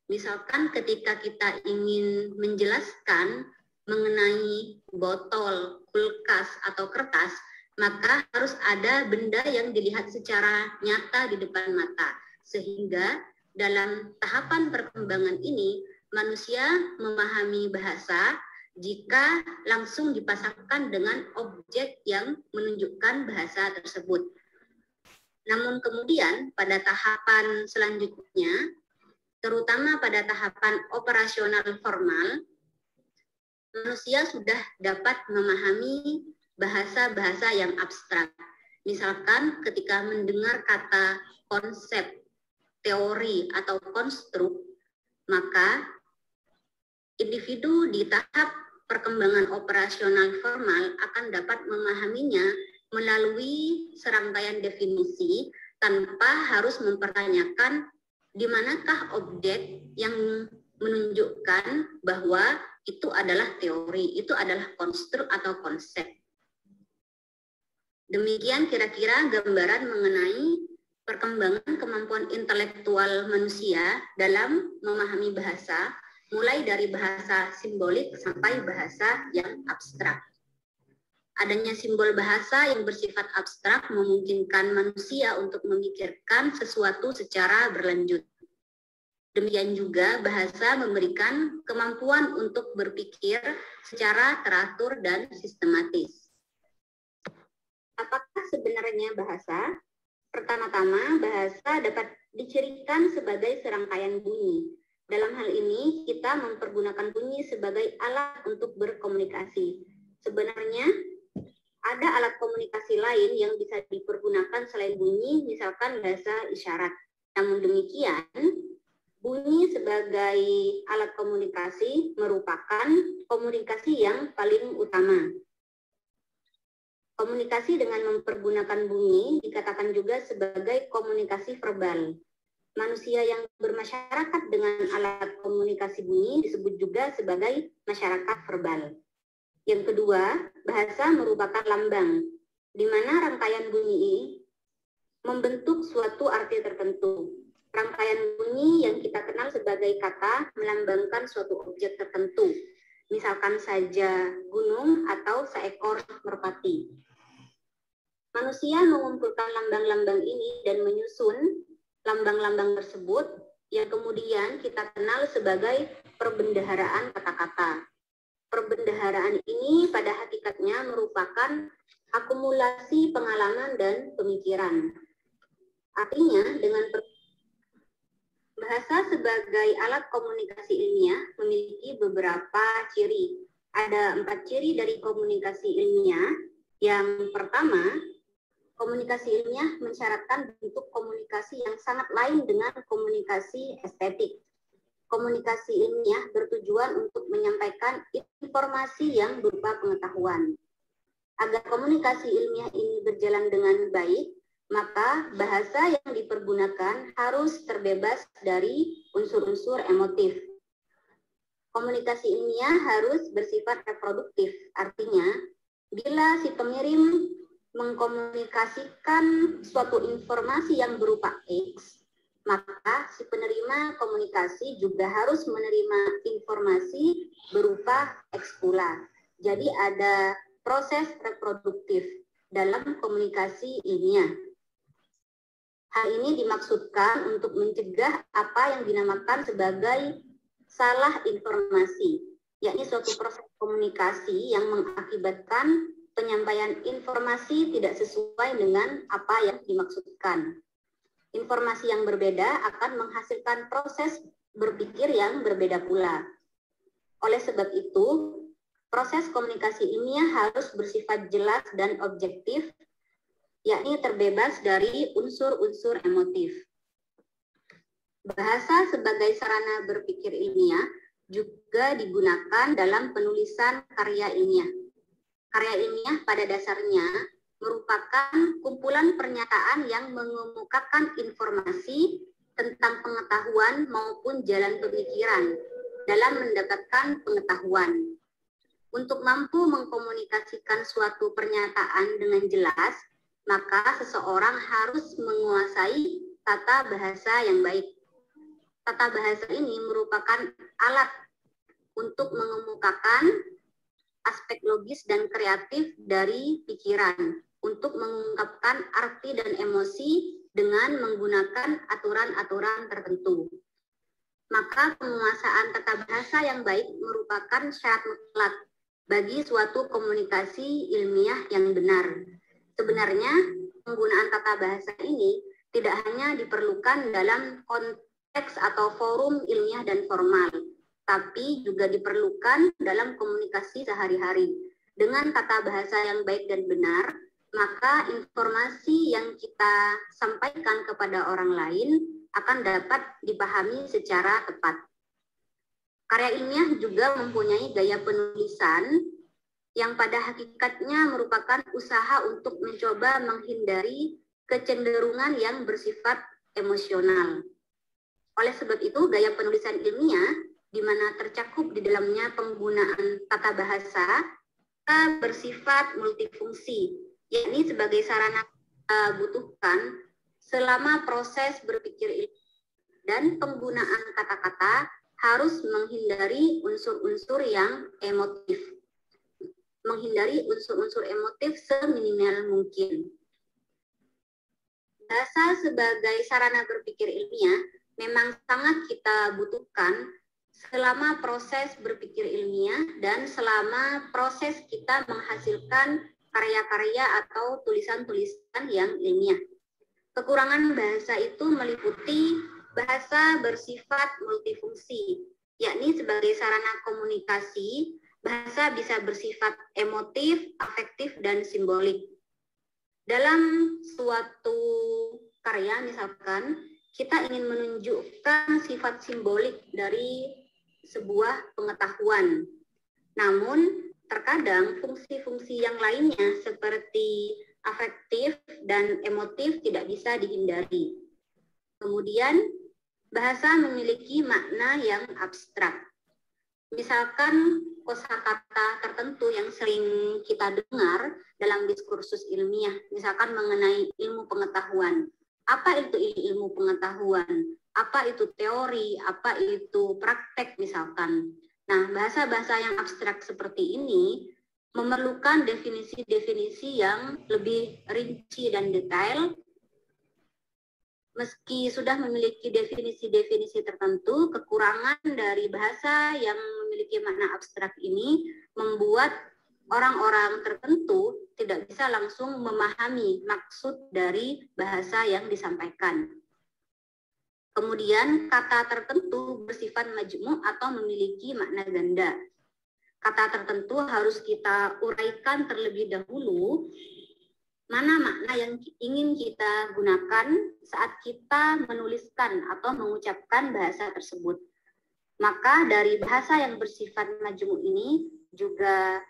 B: Misalkan ketika kita ingin menjelaskan mengenai botol, kulkas, atau kertas, maka harus ada benda yang dilihat secara nyata di depan mata. Sehingga dalam tahapan perkembangan ini, manusia memahami bahasa jika langsung dipasangkan dengan objek yang menunjukkan bahasa tersebut. Namun kemudian pada tahapan selanjutnya, terutama pada tahapan operasional formal, manusia sudah dapat memahami bahasa-bahasa yang abstrak. Misalkan ketika mendengar kata konsep, teori, atau konstruk, maka individu di tahap perkembangan operasional formal akan dapat memahaminya melalui serangkaian definisi tanpa harus mempertanyakan di manakah objek yang menunjukkan bahwa itu adalah teori, itu adalah konstruk atau konsep. Demikian kira-kira gambaran mengenai perkembangan kemampuan intelektual manusia dalam memahami bahasa, mulai dari bahasa simbolik sampai bahasa yang abstrak. Adanya simbol bahasa yang bersifat abstrak memungkinkan manusia untuk memikirkan sesuatu secara berlanjut. Demikian juga bahasa memberikan kemampuan untuk berpikir secara teratur dan sistematis. Apakah sebenarnya bahasa? Pertama-tama, bahasa dapat dicirikan sebagai serangkaian bunyi. Dalam hal ini, kita mempergunakan bunyi sebagai alat untuk berkomunikasi. Sebenarnya, ada alat komunikasi lain yang bisa dipergunakan selain bunyi, misalkan bahasa isyarat. Namun demikian, bunyi sebagai alat komunikasi merupakan komunikasi yang paling utama. Komunikasi dengan mempergunakan bunyi dikatakan juga sebagai komunikasi verbal. Manusia yang bermasyarakat dengan alat komunikasi bunyi disebut juga sebagai masyarakat verbal. Yang kedua, bahasa merupakan lambang, di mana rangkaian bunyi membentuk suatu arti tertentu. Rangkaian bunyi yang kita kenal sebagai kata melambangkan suatu objek tertentu. Misalkan saja gunung atau seekor merpati. Manusia mengumpulkan lambang-lambang ini dan menyusun lambang-lambang tersebut yang kemudian kita kenal sebagai perbendaharaan kata-kata. Perbendaharaan ini pada hakikatnya merupakan akumulasi pengalaman dan pemikiran. Artinya, dengan bahasa sebagai alat komunikasi ilmiah memiliki beberapa ciri. Ada 4 ciri dari komunikasi ilmiah. Yang pertama, komunikasi ilmiah mensyaratkan bentuk komunikasi yang sangat lain dengan komunikasi estetik. Komunikasi ilmiah bertujuan untuk menyampaikan informasi yang berupa pengetahuan. Agar komunikasi ilmiah ini berjalan dengan baik, maka bahasa yang dipergunakan harus terbebas dari unsur-unsur emotif. Komunikasi ilmiah harus bersifat reproduktif, artinya bila si pengirim mengkomunikasikan suatu informasi yang berupa X, maka si penerima komunikasi juga harus menerima informasi berupa X pula. Jadi ada proses reproduktif dalam komunikasi ilmiah. Hal ini dimaksudkan untuk mencegah apa yang dinamakan sebagai salah informasi, yakni suatu proses komunikasi yang mengakibatkan penyampaian informasi tidak sesuai dengan apa yang dimaksudkan. Informasi yang berbeda akan menghasilkan proses berpikir yang berbeda pula. Oleh sebab itu, proses komunikasi ilmiah harus bersifat jelas dan objektif, yakni terbebas dari unsur-unsur emotif. Bahasa sebagai sarana berpikir ilmiah juga digunakan dalam penulisan karya ilmiah. Karya ilmiah pada dasarnya merupakan kumpulan pernyataan yang mengemukakan informasi tentang pengetahuan maupun jalan pemikiran dalam mendapatkan pengetahuan. Untuk mampu mengkomunikasikan suatu pernyataan dengan jelas, maka seseorang harus menguasai tata bahasa yang baik. Tata bahasa ini merupakan alat untuk mengemukakan aspek logis dan kreatif dari pikiran untuk mengungkapkan arti dan emosi dengan menggunakan aturan-aturan tertentu. Maka penguasaan tata bahasa yang baik merupakan syarat mutlak bagi suatu komunikasi ilmiah yang benar. Sebenarnya penggunaan tata bahasa ini tidak hanya diperlukan dalam konteks atau forum ilmiah dan formal, tapi juga diperlukan dalam komunikasi sehari-hari. Dengan tata bahasa yang baik dan benar, maka informasi yang kita sampaikan kepada orang lain akan dapat dipahami secara tepat. Karya ilmiah juga mempunyai gaya penulisan yang pada hakikatnya merupakan usaha untuk mencoba menghindari kecenderungan yang bersifat emosional. Oleh sebab itu, gaya penulisan ilmiah di mana tercakup di dalamnya penggunaan tata bahasa bersifat multifungsi, yakni sebagai sarana butuhkan selama proses berpikir ilmiah, dan penggunaan kata-kata harus menghindari unsur-unsur yang emotif. Menghindari unsur-unsur emotif seminimal mungkin. Bahasa sebagai sarana berpikir ilmiah memang sangat kita butuhkan selama proses berpikir ilmiah dan selama proses kita menghasilkan karya-karya atau tulisan-tulisan yang ilmiah. Kekurangan bahasa itu meliputi bahasa bersifat multifungsi, yakni sebagai sarana komunikasi, bahasa bisa bersifat emotif, afektif, dan simbolik. Dalam suatu karya misalkan, kita ingin menunjukkan sifat simbolik dari sebuah pengetahuan. Namun, terkadang fungsi-fungsi yang lainnya seperti afektif dan emotif tidak bisa dihindari. Kemudian, bahasa memiliki makna yang abstrak. Misalkan kosakata tertentu yang sering kita dengar dalam diskursus ilmiah, misalkan mengenai ilmu pengetahuan. Apa itu ilmu pengetahuan? Apa itu teori? Apa itu praktek misalkan? Nah, bahasa-bahasa yang abstrak seperti ini memerlukan definisi-definisi yang lebih rinci dan detail. Meski sudah memiliki definisi-definisi tertentu, kekurangan dari bahasa yang memiliki makna abstrak ini membuat orang-orang tertentu tidak bisa langsung memahami maksud dari bahasa yang disampaikan. Kemudian, kata tertentu bersifat majmu' atau memiliki makna ganda. kata tertentu harus kita uraikan terlebih dahulu mana makna yang ingin kita gunakan saat kita menuliskan atau mengucapkan bahasa tersebut. Maka dari bahasa yang bersifat majmu' ini juga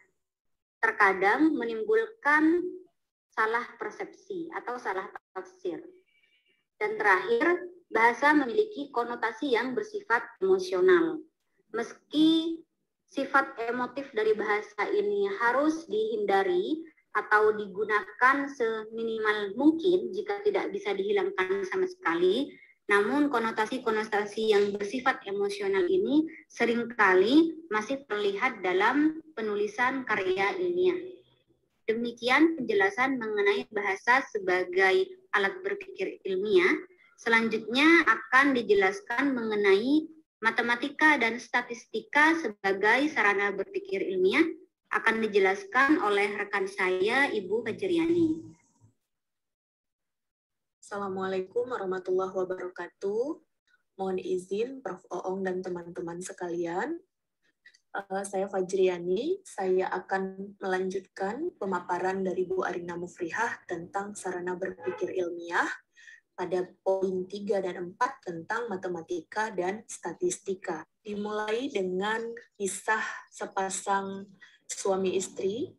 B: terkadang menimbulkan salah persepsi atau salah tafsir. Dan terakhir, bahasa memiliki konotasi yang bersifat emosional. Meski sifat emotif dari bahasa ini harus dihindari atau digunakan seminimal mungkin jika tidak bisa dihilangkan sama sekali, namun konotasi-konotasi yang bersifat emosional ini seringkali masih terlihat dalam penulisan karya ilmiah. Demikian penjelasan mengenai bahasa sebagai alat berpikir ilmiah. Selanjutnya akan dijelaskan mengenai matematika dan statistika sebagai sarana berpikir ilmiah. Akan dijelaskan oleh rekan saya, Ibu Fajriani.
I: Assalamualaikum warahmatullahi wabarakatuh. Mohon izin Prof. Oong dan teman-teman sekalian. Saya Fajriani, saya akan melanjutkan pemaparan dari Bu Arina Mufrihah tentang sarana berpikir ilmiah pada poin 3 dan 4 tentang matematika dan statistika. Dimulai dengan kisah sepasang suami istri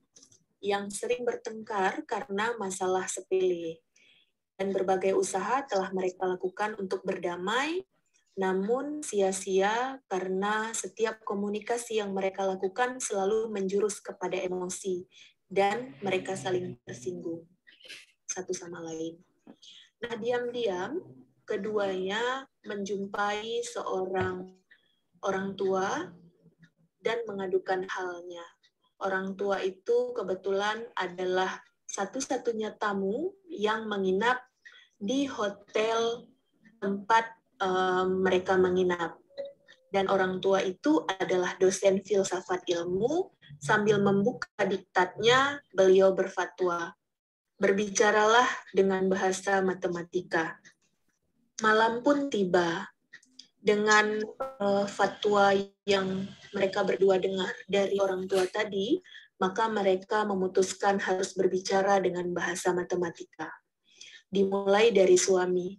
I: yang sering bertengkar karena masalah sepele. Dan berbagai usaha telah mereka lakukan untuk berdamai, namun sia-sia karena setiap komunikasi yang mereka lakukan selalu menjurus kepada emosi dan mereka saling tersinggung satu sama lain. Nah, diam-diam keduanya menjumpai seorang orang tua dan mengadukan halnya. Orang tua itu kebetulan adalah satu-satunya tamu yang menginap di hotel tempat mereka menginap. Dan orang tua itu adalah dosen filsafat ilmu. Sambil membuka diktatnya, beliau berfatwa, berbicaralah dengan bahasa matematika. Malam pun tiba. Dengan fatwa yang mereka berdua dengar dari orang tua tadi, maka mereka memutuskan harus berbicara dengan bahasa matematika. Dimulai dari suami.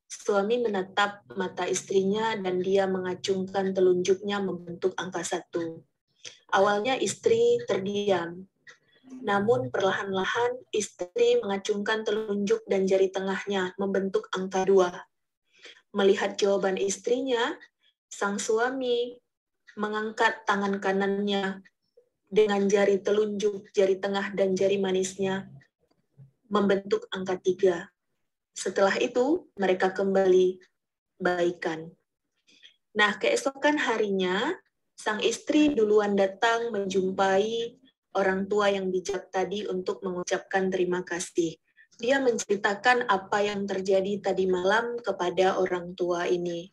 I: Suami menatap mata istrinya dan dia mengacungkan telunjuknya membentuk angka 1. Awalnya istri terdiam. Namun perlahan-lahan istri mengacungkan telunjuk dan jari tengahnya membentuk angka 2. Melihat jawaban istrinya, sang suami mengangkat tangan kanannya dengan jari telunjuk, jari tengah, dan jari manisnya membentuk angka 3. Setelah itu, mereka kembali baikan. Nah, keesokan harinya, sang istri duluan datang menjumpai orang tua yang bijak tadi untuk mengucapkan terima kasih. Dia menceritakan apa yang terjadi tadi malam kepada orang tua ini.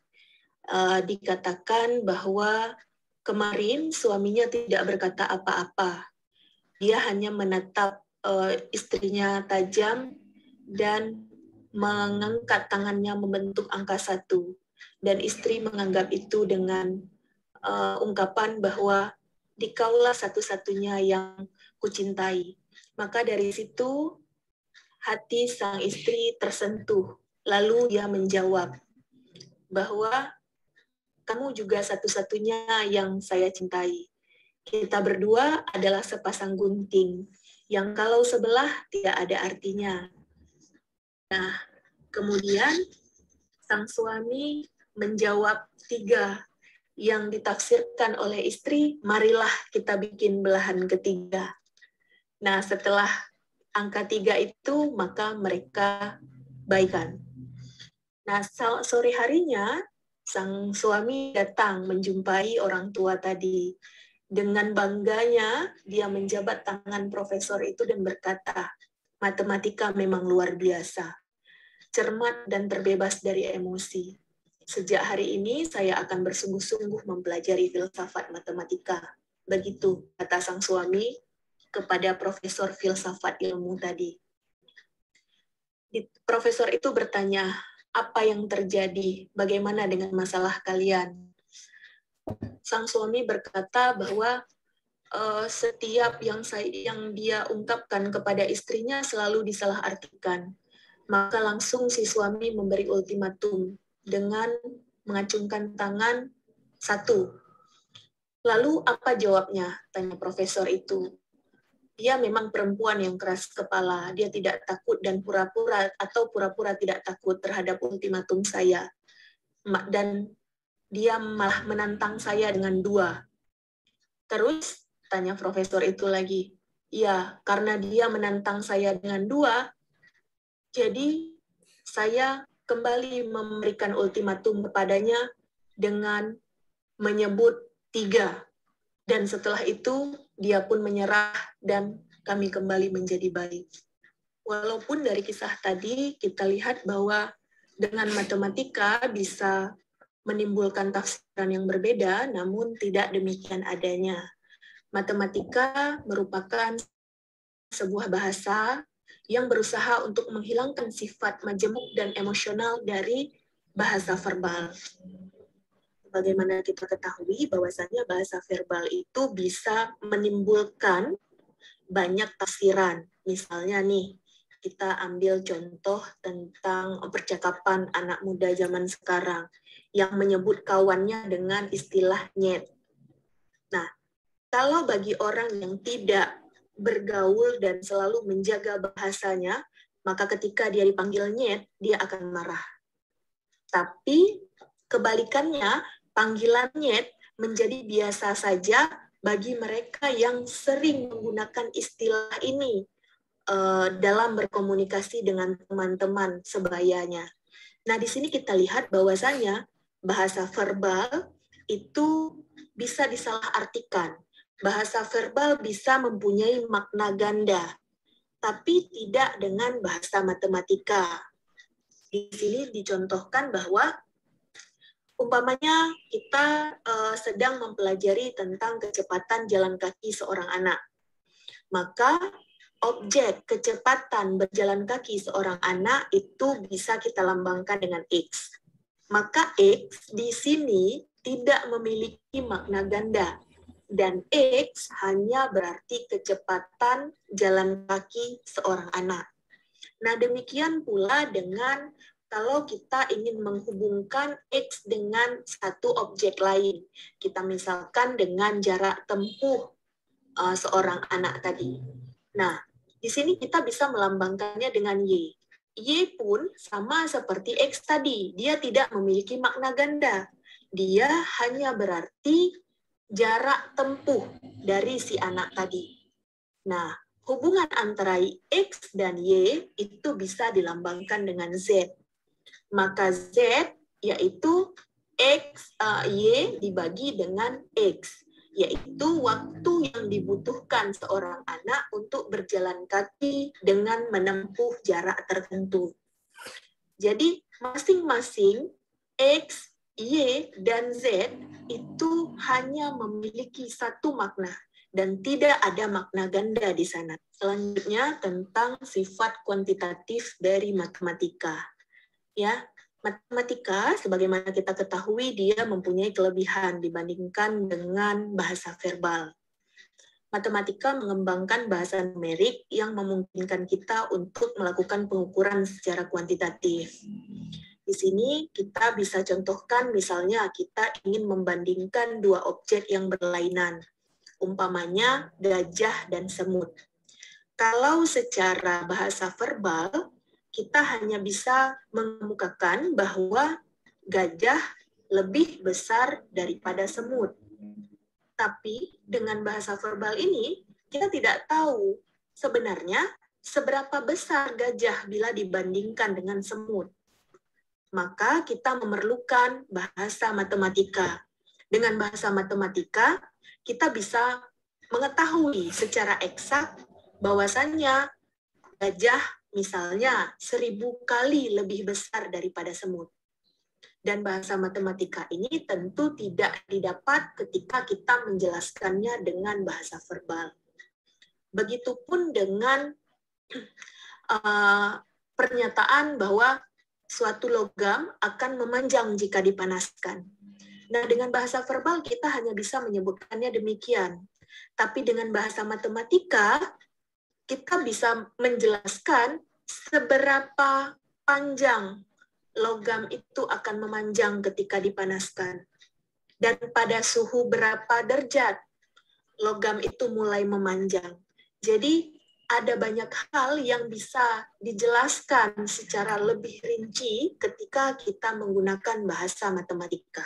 I: Dikatakan bahwa kemarin suaminya tidak berkata apa-apa. Dia hanya menatap istrinya tajam dan mengangkat tangannya membentuk angka 1. Dan istri menganggap itu dengan ungkapan bahwa dikaulah satu-satunya yang kucintai. Maka dari situ hati sang istri tersentuh. Lalu dia menjawab bahwa kamu juga satu-satunya yang saya cintai. Kita berdua adalah sepasang gunting yang kalau sebelah tidak ada artinya. Nah, kemudian sang suami menjawab 3 yang ditafsirkan oleh istri, marilah kita bikin belahan ketiga. Nah, setelah angka 3 itu, maka mereka baikan. Nah, sore harinya, sang suami datang menjumpai orang tua tadi. Dengan bangganya, dia menjabat tangan profesor itu dan berkata, matematika memang luar biasa, cermat dan terbebas dari emosi. Sejak hari ini, saya akan bersungguh-sungguh mempelajari filsafat matematika. Begitu kata sang suami kepada profesor filsafat ilmu tadi. Profesor itu bertanya, apa yang terjadi? Bagaimana dengan masalah kalian? Sang suami berkata bahwa setiap yang dia ungkapkan kepada istrinya selalu disalahartikan. Maka langsung si suami memberi ultimatum dengan mengacungkan tangan 1. Lalu apa jawabnya? Tanya profesor itu. Dia memang perempuan yang keras kepala. Dia tidak takut dan pura-pura tidak takut terhadap ultimatum saya. Dan dia malah menantang saya dengan 2. Terus tanya profesor itu lagi. Ya, karena dia menantang saya dengan 2, jadi saya kembali memberikan ultimatum kepadanya dengan menyebut 3. Dan setelah itu dia pun menyerah dan kami kembali menjadi baik. Walaupun dari kisah tadi kita lihat bahwa dengan matematika bisa menimbulkan tafsiran yang berbeda, namun tidak demikian adanya. Matematika merupakan sebuah bahasa yang berusaha untuk menghilangkan sifat majemuk dan emosional dari bahasa verbal. Bagaimana kita ketahui bahwasanya bahasa verbal itu bisa menimbulkan banyak tafsiran. Misalnya nih, kita ambil contoh tentang percakapan anak muda zaman sekarang yang menyebut kawannya dengan istilah nyet. Nah, kalau bagi orang yang tidak bergaul dan selalu menjaga bahasanya, maka ketika dia dipanggil nyet, dia akan marah. Tapi kebalikannya, panggilan nyet menjadi biasa saja bagi mereka yang sering menggunakan istilah ini dalam berkomunikasi dengan teman-teman sebayanya. Nah, di sini kita lihat bahwasanya bahasa verbal itu bisa disalahartikan. Bahasa verbal bisa mempunyai makna ganda, tapi tidak dengan bahasa matematika. Di sini dicontohkan bahwa umpamanya kita sedang mempelajari tentang kecepatan jalan kaki seorang anak. Maka objek kecepatan berjalan kaki seorang anak itu bisa kita lambangkan dengan X. Maka X di sini tidak memiliki makna ganda. Dan X hanya berarti kecepatan jalan kaki seorang anak. Nah, demikian pula dengan kalau kita ingin menghubungkan X dengan satu objek lain. Kita misalkan dengan jarak tempuh seorang anak tadi. Nah, di sini kita bisa melambangkannya dengan Y. Y pun sama seperti X tadi. Dia tidak memiliki makna ganda. Dia hanya berarti jarak tempuh dari si anak tadi. Nah, hubungan antara X dan Y itu bisa dilambangkan dengan Z. Maka Z yaitu Y dibagi dengan X, yaitu waktu yang dibutuhkan seorang anak untuk berjalan kaki dengan menempuh jarak tertentu. Jadi masing-masing X, Y, dan Z itu hanya memiliki satu makna dan tidak ada makna ganda di sana. Selanjutnya tentang sifat kuantitatif dari matematika. Ya, matematika sebagaimana kita ketahui dia mempunyai kelebihan dibandingkan dengan bahasa verbal. Matematika mengembangkan bahasa numerik yang memungkinkan kita untuk melakukan pengukuran secara kuantitatif. Di sini kita bisa contohkan misalnya kita ingin membandingkan dua objek yang berlainan, umpamanya gajah dan semut. Kalau secara bahasa verbal, kita hanya bisa mengemukakan bahwa gajah lebih besar daripada semut. Tapi dengan bahasa verbal ini, kita tidak tahu sebenarnya seberapa besar gajah bila dibandingkan dengan semut. Maka kita memerlukan bahasa matematika. Dengan bahasa matematika, kita bisa mengetahui secara eksak bahwasannya gajah misalnya 1000 kali lebih besar daripada semut. Dan bahasa matematika ini tentu tidak didapat ketika kita menjelaskannya dengan bahasa verbal. Begitupun dengan pernyataan bahwa suatu logam akan memanjang jika dipanaskan. Nah, dengan bahasa verbal kita hanya bisa menyebutkannya demikian. Tapi dengan bahasa matematika, kita bisa menjelaskan seberapa panjang logam itu akan memanjang ketika dipanaskan. Dan pada suhu berapa derajat logam itu mulai memanjang. Jadi ada banyak hal yang bisa dijelaskan secara lebih rinci ketika kita menggunakan bahasa matematika.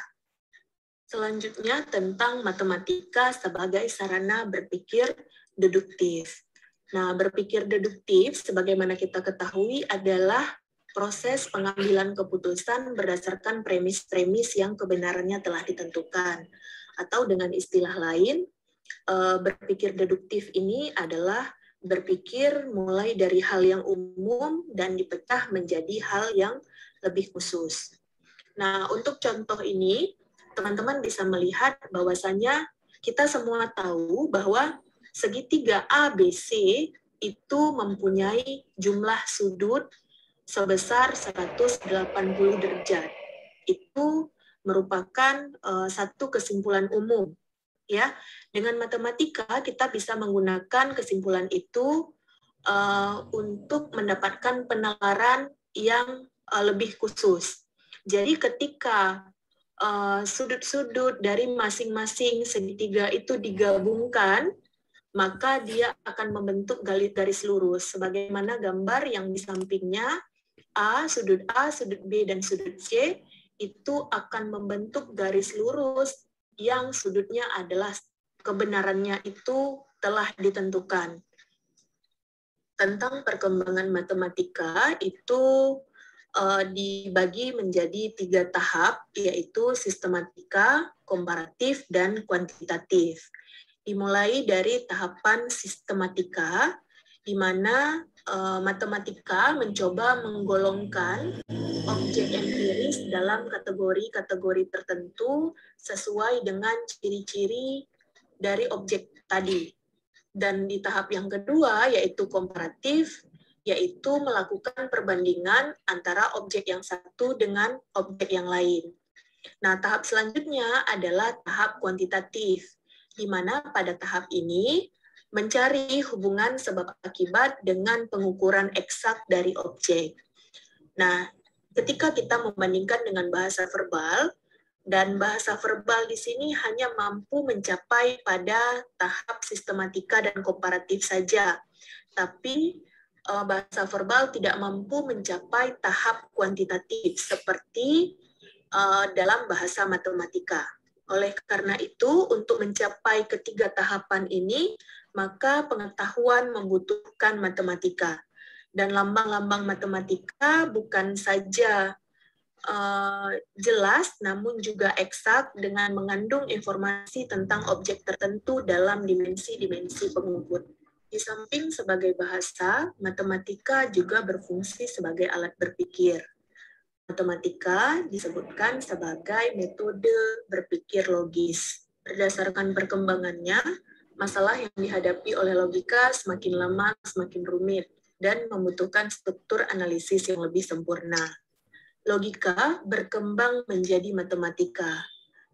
I: Selanjutnya tentang matematika sebagai sarana berpikir deduktif. Nah, berpikir deduktif sebagaimana kita ketahui adalah proses pengambilan keputusan berdasarkan premis-premis yang kebenarannya telah ditentukan. Atau dengan istilah lain, berpikir deduktif ini adalah berpikir mulai dari hal yang umum dan dipecah menjadi hal yang lebih khusus. Nah, untuk contoh ini, teman-teman bisa melihat bahwasannya kita semua tahu bahwa segitiga ABC itu mempunyai jumlah sudut sebesar 180 derajat. Itu merupakan satu kesimpulan umum. Ya, dengan matematika kita bisa menggunakan kesimpulan itu untuk mendapatkan penalaran yang lebih khusus. Jadi ketika sudut-sudut dari masing-masing segitiga itu digabungkan, maka dia akan membentuk garis lurus. Sebagaimana gambar yang di sampingnya, A, sudut B, dan sudut C, itu akan membentuk garis lurus yang sudutnya adalah kebenarannya itu telah ditentukan. Tentang perkembangan matematika itu dibagi menjadi 3 tahap, yaitu sistematika, komparatif, dan kuantitatif. Dimulai dari tahapan sistematika, di mana matematika mencoba menggolongkan objek empiris dalam kategori-kategori tertentu sesuai dengan ciri-ciri dari objek tadi. Dan di tahap yang kedua, yaitu komparatif, yaitu melakukan perbandingan antara objek yang satu dengan objek yang lain. Nah, tahap selanjutnya adalah tahap kuantitatif, di mana pada tahap ini mencari hubungan sebab akibat dengan pengukuran eksak dari objek. Nah, ketika kita membandingkan dengan bahasa verbal, dan bahasa verbal di sini hanya mampu mencapai pada tahap sistematika dan komparatif saja, tapi bahasa verbal tidak mampu mencapai tahap kuantitatif seperti dalam bahasa matematika. Oleh karena itu, untuk mencapai ketiga tahapan ini, maka pengetahuan membutuhkan matematika. Dan lambang-lambang matematika bukan saja jelas, namun juga eksak dengan mengandung informasi tentang objek tertentu dalam dimensi-dimensi pengukur. Di samping sebagai bahasa, matematika juga berfungsi sebagai alat berpikir. Matematika disebutkan sebagai metode berpikir logis. Berdasarkan perkembangannya, masalah yang dihadapi oleh logika semakin lama semakin rumit dan membutuhkan struktur analisis yang lebih sempurna. Logika berkembang menjadi matematika.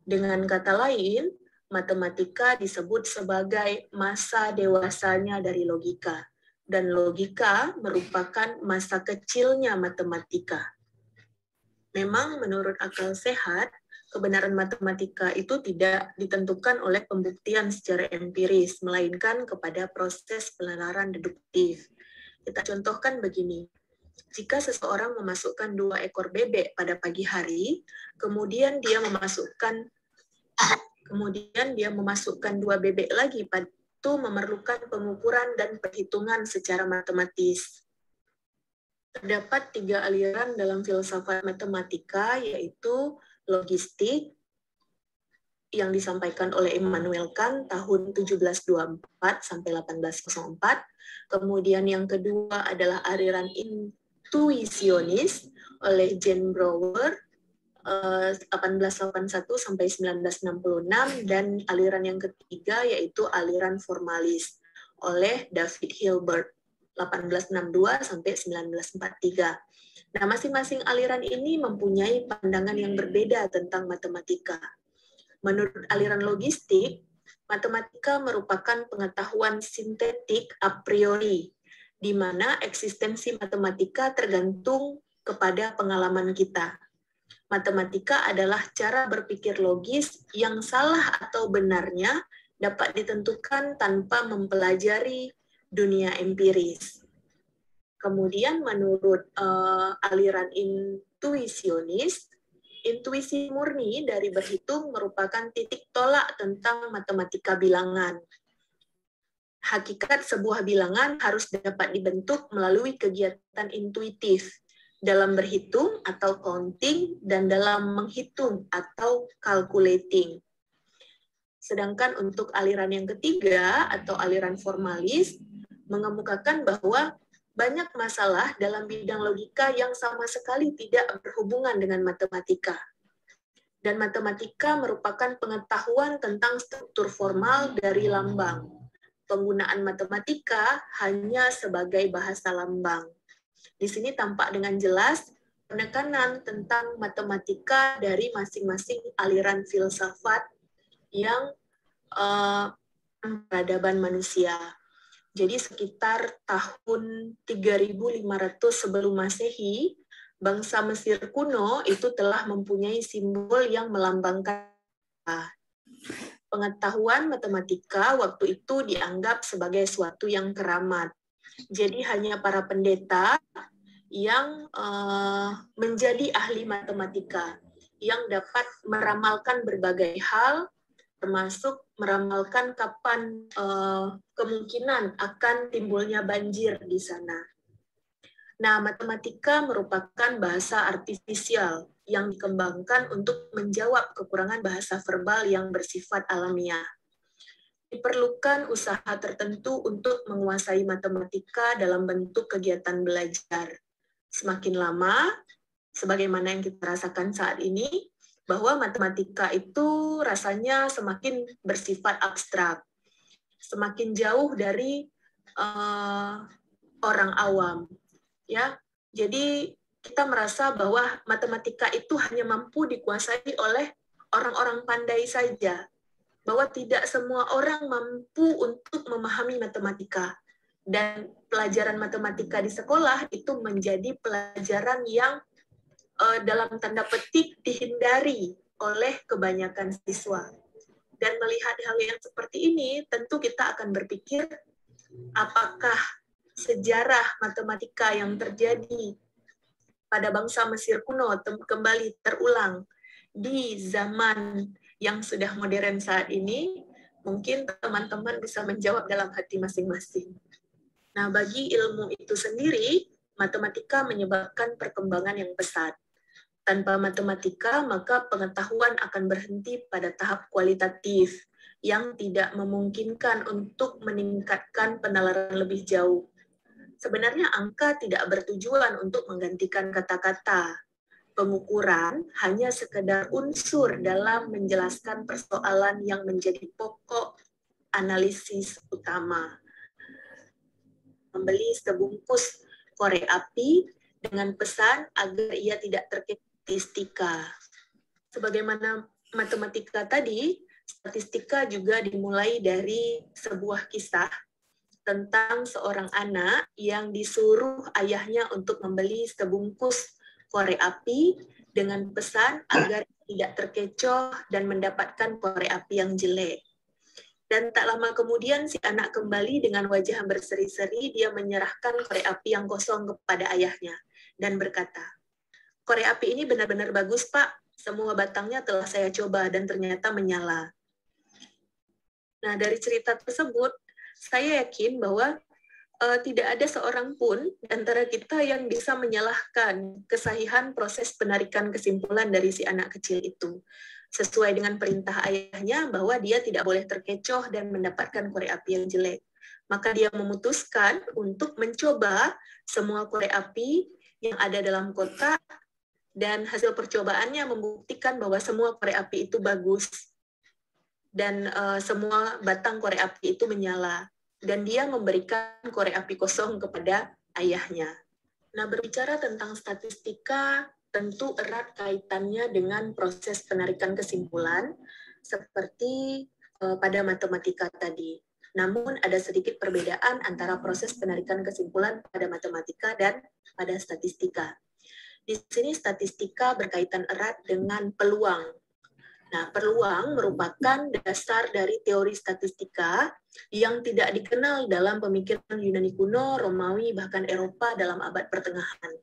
I: Dengan kata lain, matematika disebut sebagai masa dewasanya dari logika, dan logika merupakan masa kecilnya matematika. Memang menurut akal sehat, kebenaran matematika itu tidak ditentukan oleh pembuktian secara empiris, melainkan kepada proses penalaran deduktif. Kita contohkan begini. Jika seseorang memasukkan 2 ekor bebek pada pagi hari, kemudian dia memasukkan 2 bebek lagi, itu memerlukan pengukuran dan perhitungan secara matematis. Terdapat 3 aliran dalam filsafat matematika, yaitu logistik, yang disampaikan oleh Immanuel Kant tahun 1724 sampai 1804. Kemudian yang kedua adalah aliran intuisionis oleh Jane Brouwer 1881 sampai 1966, dan aliran yang ketiga yaitu aliran formalis oleh David Hilbert 1862 sampai 1943. Nah, masing-masing aliran ini mempunyai pandangan yang berbeda tentang matematika. Menurut aliran logistik, Matematika merupakan pengetahuan sintetik a priori, di mana eksistensi matematika tergantung kepada pengalaman kita. Matematika adalah cara berpikir logis yang salah atau benarnya dapat ditentukan tanpa mempelajari dunia empiris. Kemudian menurut aliran intuisionis, intuisi murni dari berhitung merupakan titik tolak tentang matematika bilangan. Hakikat sebuah bilangan harus dapat dibentuk melalui kegiatan intuitif dalam berhitung atau counting dan dalam menghitung atau calculating. Sedangkan untuk aliran yang ketiga atau aliran formalis mengemukakan bahwa banyak masalah dalam bidang logika yang sama sekali tidak berhubungan dengan matematika. Dan matematika merupakan pengetahuan tentang struktur formal dari lambang. Penggunaan matematika hanya sebagai bahasa lambang. Di sini tampak dengan jelas penekanan tentang matematika dari masing-masing aliran filsafat yang peradaban manusia. Jadi sekitar tahun 3500 sebelum Masehi, bangsa Mesir kuno itu telah mempunyai simbol yang melambangkan pengetahuan matematika waktu itu dianggap sebagai suatu yang keramat. Jadi hanya para pendeta yang menjadi ahli matematika, yang dapat meramalkan berbagai hal, termasuk meramalkan kapan kemungkinan akan timbulnya banjir di sana. Nah, matematika merupakan bahasa artifisial yang dikembangkan untuk menjawab kekurangan bahasa verbal yang bersifat alamiah. Diperlukan usaha tertentu untuk menguasai matematika dalam bentuk kegiatan belajar. Semakin lama, sebagaimana yang kita rasakan saat ini, bahwa matematika itu rasanya semakin bersifat abstrak, semakin jauh dari orang awam, ya. Jadi kita merasa bahwa matematika itu hanya mampu dikuasai oleh orang-orang pandai saja, bahwa tidak semua orang mampu untuk memahami matematika. Dan pelajaran matematika di sekolah itu menjadi pelajaran yang dalam tanda petik dihindari oleh kebanyakan siswa. Dan melihat hal yang seperti ini, tentu kita akan berpikir apakah sejarah matematika yang terjadi pada bangsa Mesir kuno kembali terulang di zaman yang sudah modern saat ini. Mungkin teman-teman bisa menjawab dalam hati masing-masing. Nah, bagi ilmu itu sendiri, matematika menyebabkan perkembangan yang pesat. Tanpa matematika, maka pengetahuan akan berhenti pada tahap kualitatif yang tidak memungkinkan untuk meningkatkan penalaran lebih jauh. Sebenarnya angka tidak bertujuan untuk menggantikan kata-kata. Pengukuran hanya sekedar unsur dalam menjelaskan persoalan yang menjadi pokok analisis utama. Membeli sebungkus korek api dengan pesan agar ia tidak terkena statistika. Sebagaimana matematika tadi, statistika juga dimulai dari sebuah kisah tentang seorang anak yang disuruh ayahnya untuk membeli sebungkus korek api dengan pesan agar tidak terkecoh dan mendapatkan korek api yang jelek. Dan tak lama kemudian si anak kembali dengan wajah berseri-seri, dia menyerahkan korek api yang kosong kepada ayahnya dan berkata, "Korek api ini benar-benar bagus, Pak. Semua batangnya telah saya coba dan ternyata menyala." Nah, dari cerita tersebut, saya yakin bahwa tidak ada seorang pun antara kita yang bisa menyalahkan kesahihan proses penarikan kesimpulan dari si anak kecil itu. Sesuai dengan perintah ayahnya bahwa dia tidak boleh terkecoh dan mendapatkan korek api yang jelek. Maka dia memutuskan untuk mencoba semua korek api yang ada dalam kotak, dan hasil percobaannya membuktikan bahwa semua korek api itu bagus. Dan semua batang korek api itu menyala. Dan dia memberikan korek api kosong kepada ayahnya. Nah, berbicara tentang statistika, tentu erat kaitannya dengan proses penarikan kesimpulan, seperti pada matematika tadi. Namun ada sedikit perbedaan antara proses penarikan kesimpulan pada matematika dan pada statistika. Di sini statistika berkaitan erat dengan peluang. Nah, peluang merupakan dasar dari teori statistika yang tidak dikenal dalam pemikiran Yunani kuno, Romawi, bahkan Eropa dalam abad pertengahan.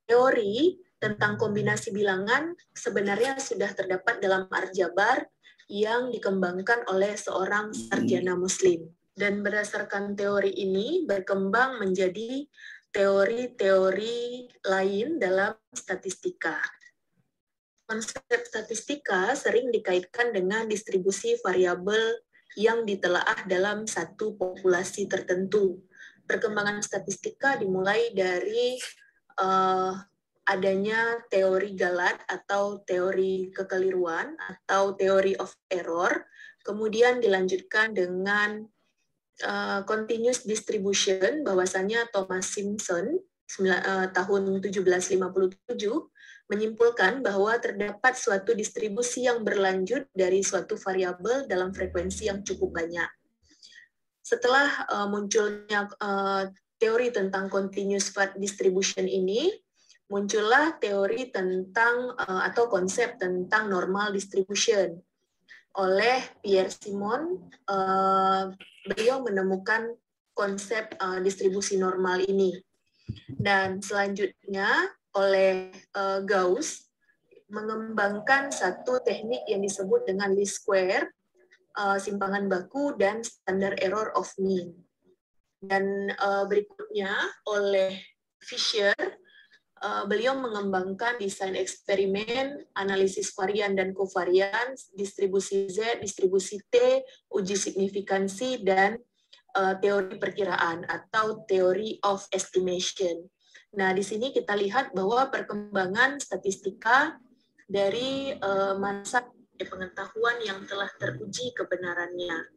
I: Teori tentang kombinasi bilangan sebenarnya sudah terdapat dalam aljabar yang dikembangkan oleh seorang sarjana Muslim. Dan berdasarkan teori ini berkembang menjadi teori-teori lain dalam statistika. Konsep statistika sering dikaitkan dengan distribusi variabel yang ditelaah dalam satu populasi tertentu. Perkembangan statistika dimulai dari adanya teori Galat atau teori kekeliruan atau theory of error, kemudian dilanjutkan dengan continuous distribution, bahwasanya Thomas Simpson tahun 1757 menyimpulkan bahwa terdapat suatu distribusi yang berlanjut dari suatu variabel dalam frekuensi yang cukup banyak. Setelah munculnya teori tentang continuous distribution ini, muncullah teori tentang atau konsep tentang normal distribution. Oleh Pierre Simon, beliau menemukan konsep distribusi normal ini. Dan selanjutnya oleh Gauss mengembangkan satu teknik yang disebut dengan least square, simpangan baku, dan standard error of mean. Dan berikutnya oleh Fisher, beliau mengembangkan desain eksperimen, analisis varian dan kovarian, distribusi Z, distribusi T, uji signifikansi, dan teori perkiraan atau theory of estimation. Nah, di sini kita lihat bahwa perkembangan statistika dari masa pengetahuan yang telah teruji kebenarannya.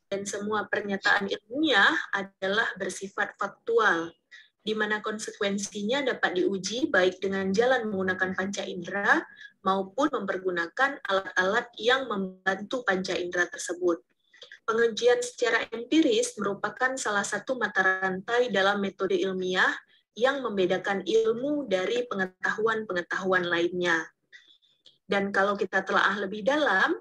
I: Dan semua pernyataan ilmiah adalah bersifat faktual, di mana konsekuensinya dapat diuji baik dengan jalan menggunakan panca indera maupun mempergunakan alat-alat yang membantu panca indera tersebut. Pengujian secara empiris merupakan salah satu mata rantai dalam metode ilmiah yang membedakan ilmu dari pengetahuan-pengetahuan lainnya. Dan kalau kita telaah lebih dalam,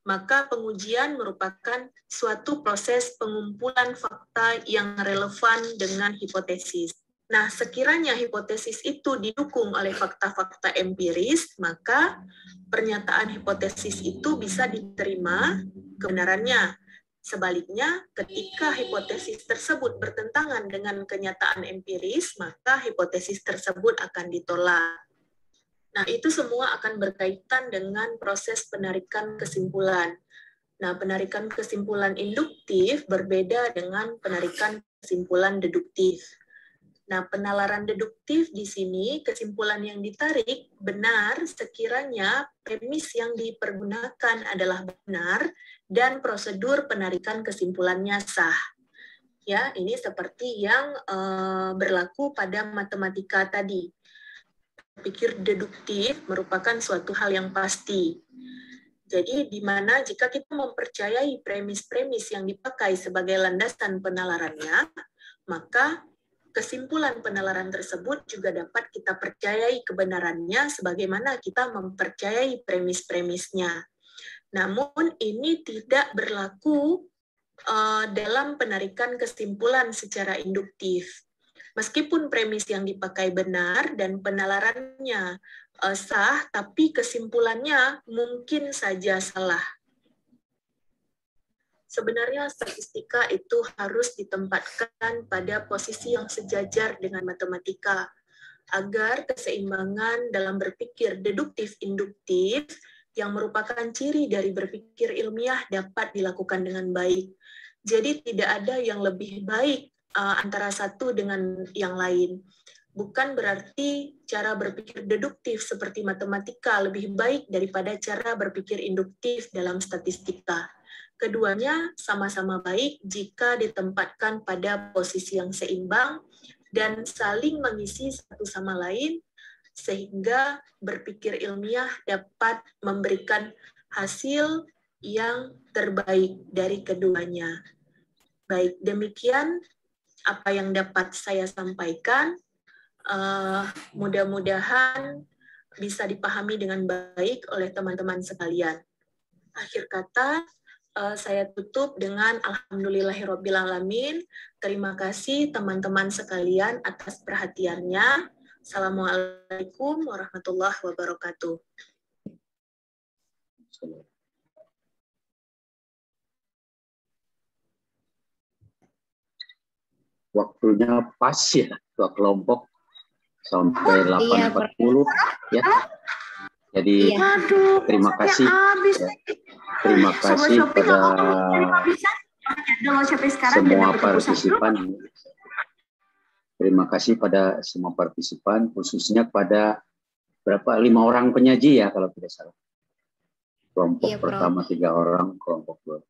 I: maka pengujian merupakan suatu proses pengumpulan fakta yang relevan dengan hipotesis. Nah, sekiranya hipotesis itu didukung oleh fakta-fakta empiris, maka pernyataan hipotesis itu bisa diterima kebenarannya. Sebaliknya, ketika hipotesis tersebut bertentangan dengan kenyataan empiris, maka hipotesis tersebut akan ditolak. Nah, itu semua akan berkaitan dengan proses penarikan kesimpulan. Nah, penarikan kesimpulan induktif berbeda dengan penarikan kesimpulan deduktif. Nah, penalaran deduktif di sini, kesimpulan yang ditarik benar sekiranya premis yang dipergunakan adalah benar dan prosedur penarikan kesimpulannya sah. Ya, ini seperti yang berlaku pada matematika tadi. Pikir deduktif merupakan suatu hal yang pasti. Jadi, di mana jika kita mempercayai premis-premis yang dipakai sebagai landasan penalarannya, maka kesimpulan penalaran tersebut juga dapat kita percayai kebenarannya sebagaimana kita mempercayai premis-premisnya. Namun, ini tidak berlaku dalam penarikan kesimpulan secara induktif. Meskipun premis yang dipakai benar dan penalarannya sah, tapi kesimpulannya mungkin saja salah. Sebenarnya statistika itu harus ditempatkan pada posisi yang sejajar dengan matematika, agar keseimbangan dalam berpikir deduktif-induktif yang merupakan ciri dari berpikir ilmiah dapat dilakukan dengan baik. Jadi tidak ada yang lebih baik antara satu dengan yang lain. Bukan berarti cara berpikir deduktif seperti matematika lebih baik daripada cara berpikir induktif dalam statistika. Keduanya sama-sama baik jika ditempatkan pada posisi yang seimbang dan saling mengisi satu sama lain, sehingga berpikir ilmiah dapat memberikan hasil yang terbaik dari keduanya. Baik, demikian apa yang dapat saya sampaikan. Mudah-mudahan bisa dipahami dengan baik oleh teman-teman sekalian. Akhir kata, saya tutup dengan alhamdulillahirrabbilalamin. Terima kasih teman-teman sekalian atas perhatiannya. Assalamualaikum warahmatullahi wabarakatuh.
G: Waktunya pas ya, dua kelompok sampai 8.40 ya. Jadi terima kasih ya. Terima kasih pada semua partisipan. Terima kasih pada semua partisipan, khususnya pada 5 orang penyaji ya kalau tidak salah. Kelompok pertama 3 orang, kelompok 2.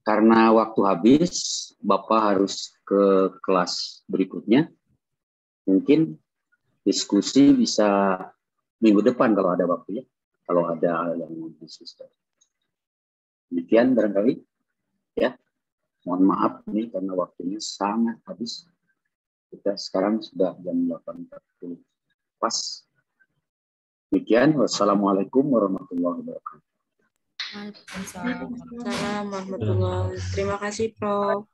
G: Karena waktu habis, Bapak harus ke kelas berikutnya. Mungkin diskusi bisa minggu depan kalau ada waktunya. Kalau ada yang mau diskusi. Demikian barangkali. Ya, mohon maaf nih karena waktunya sangat habis. Kita sekarang sudah jam 8.40 pas. Demikian. Wassalamualaikum warahmatullahi wabarakatuh.
E: Waalaikumsalam warahmatullahi wabarakatuh. Terima kasih, Prof.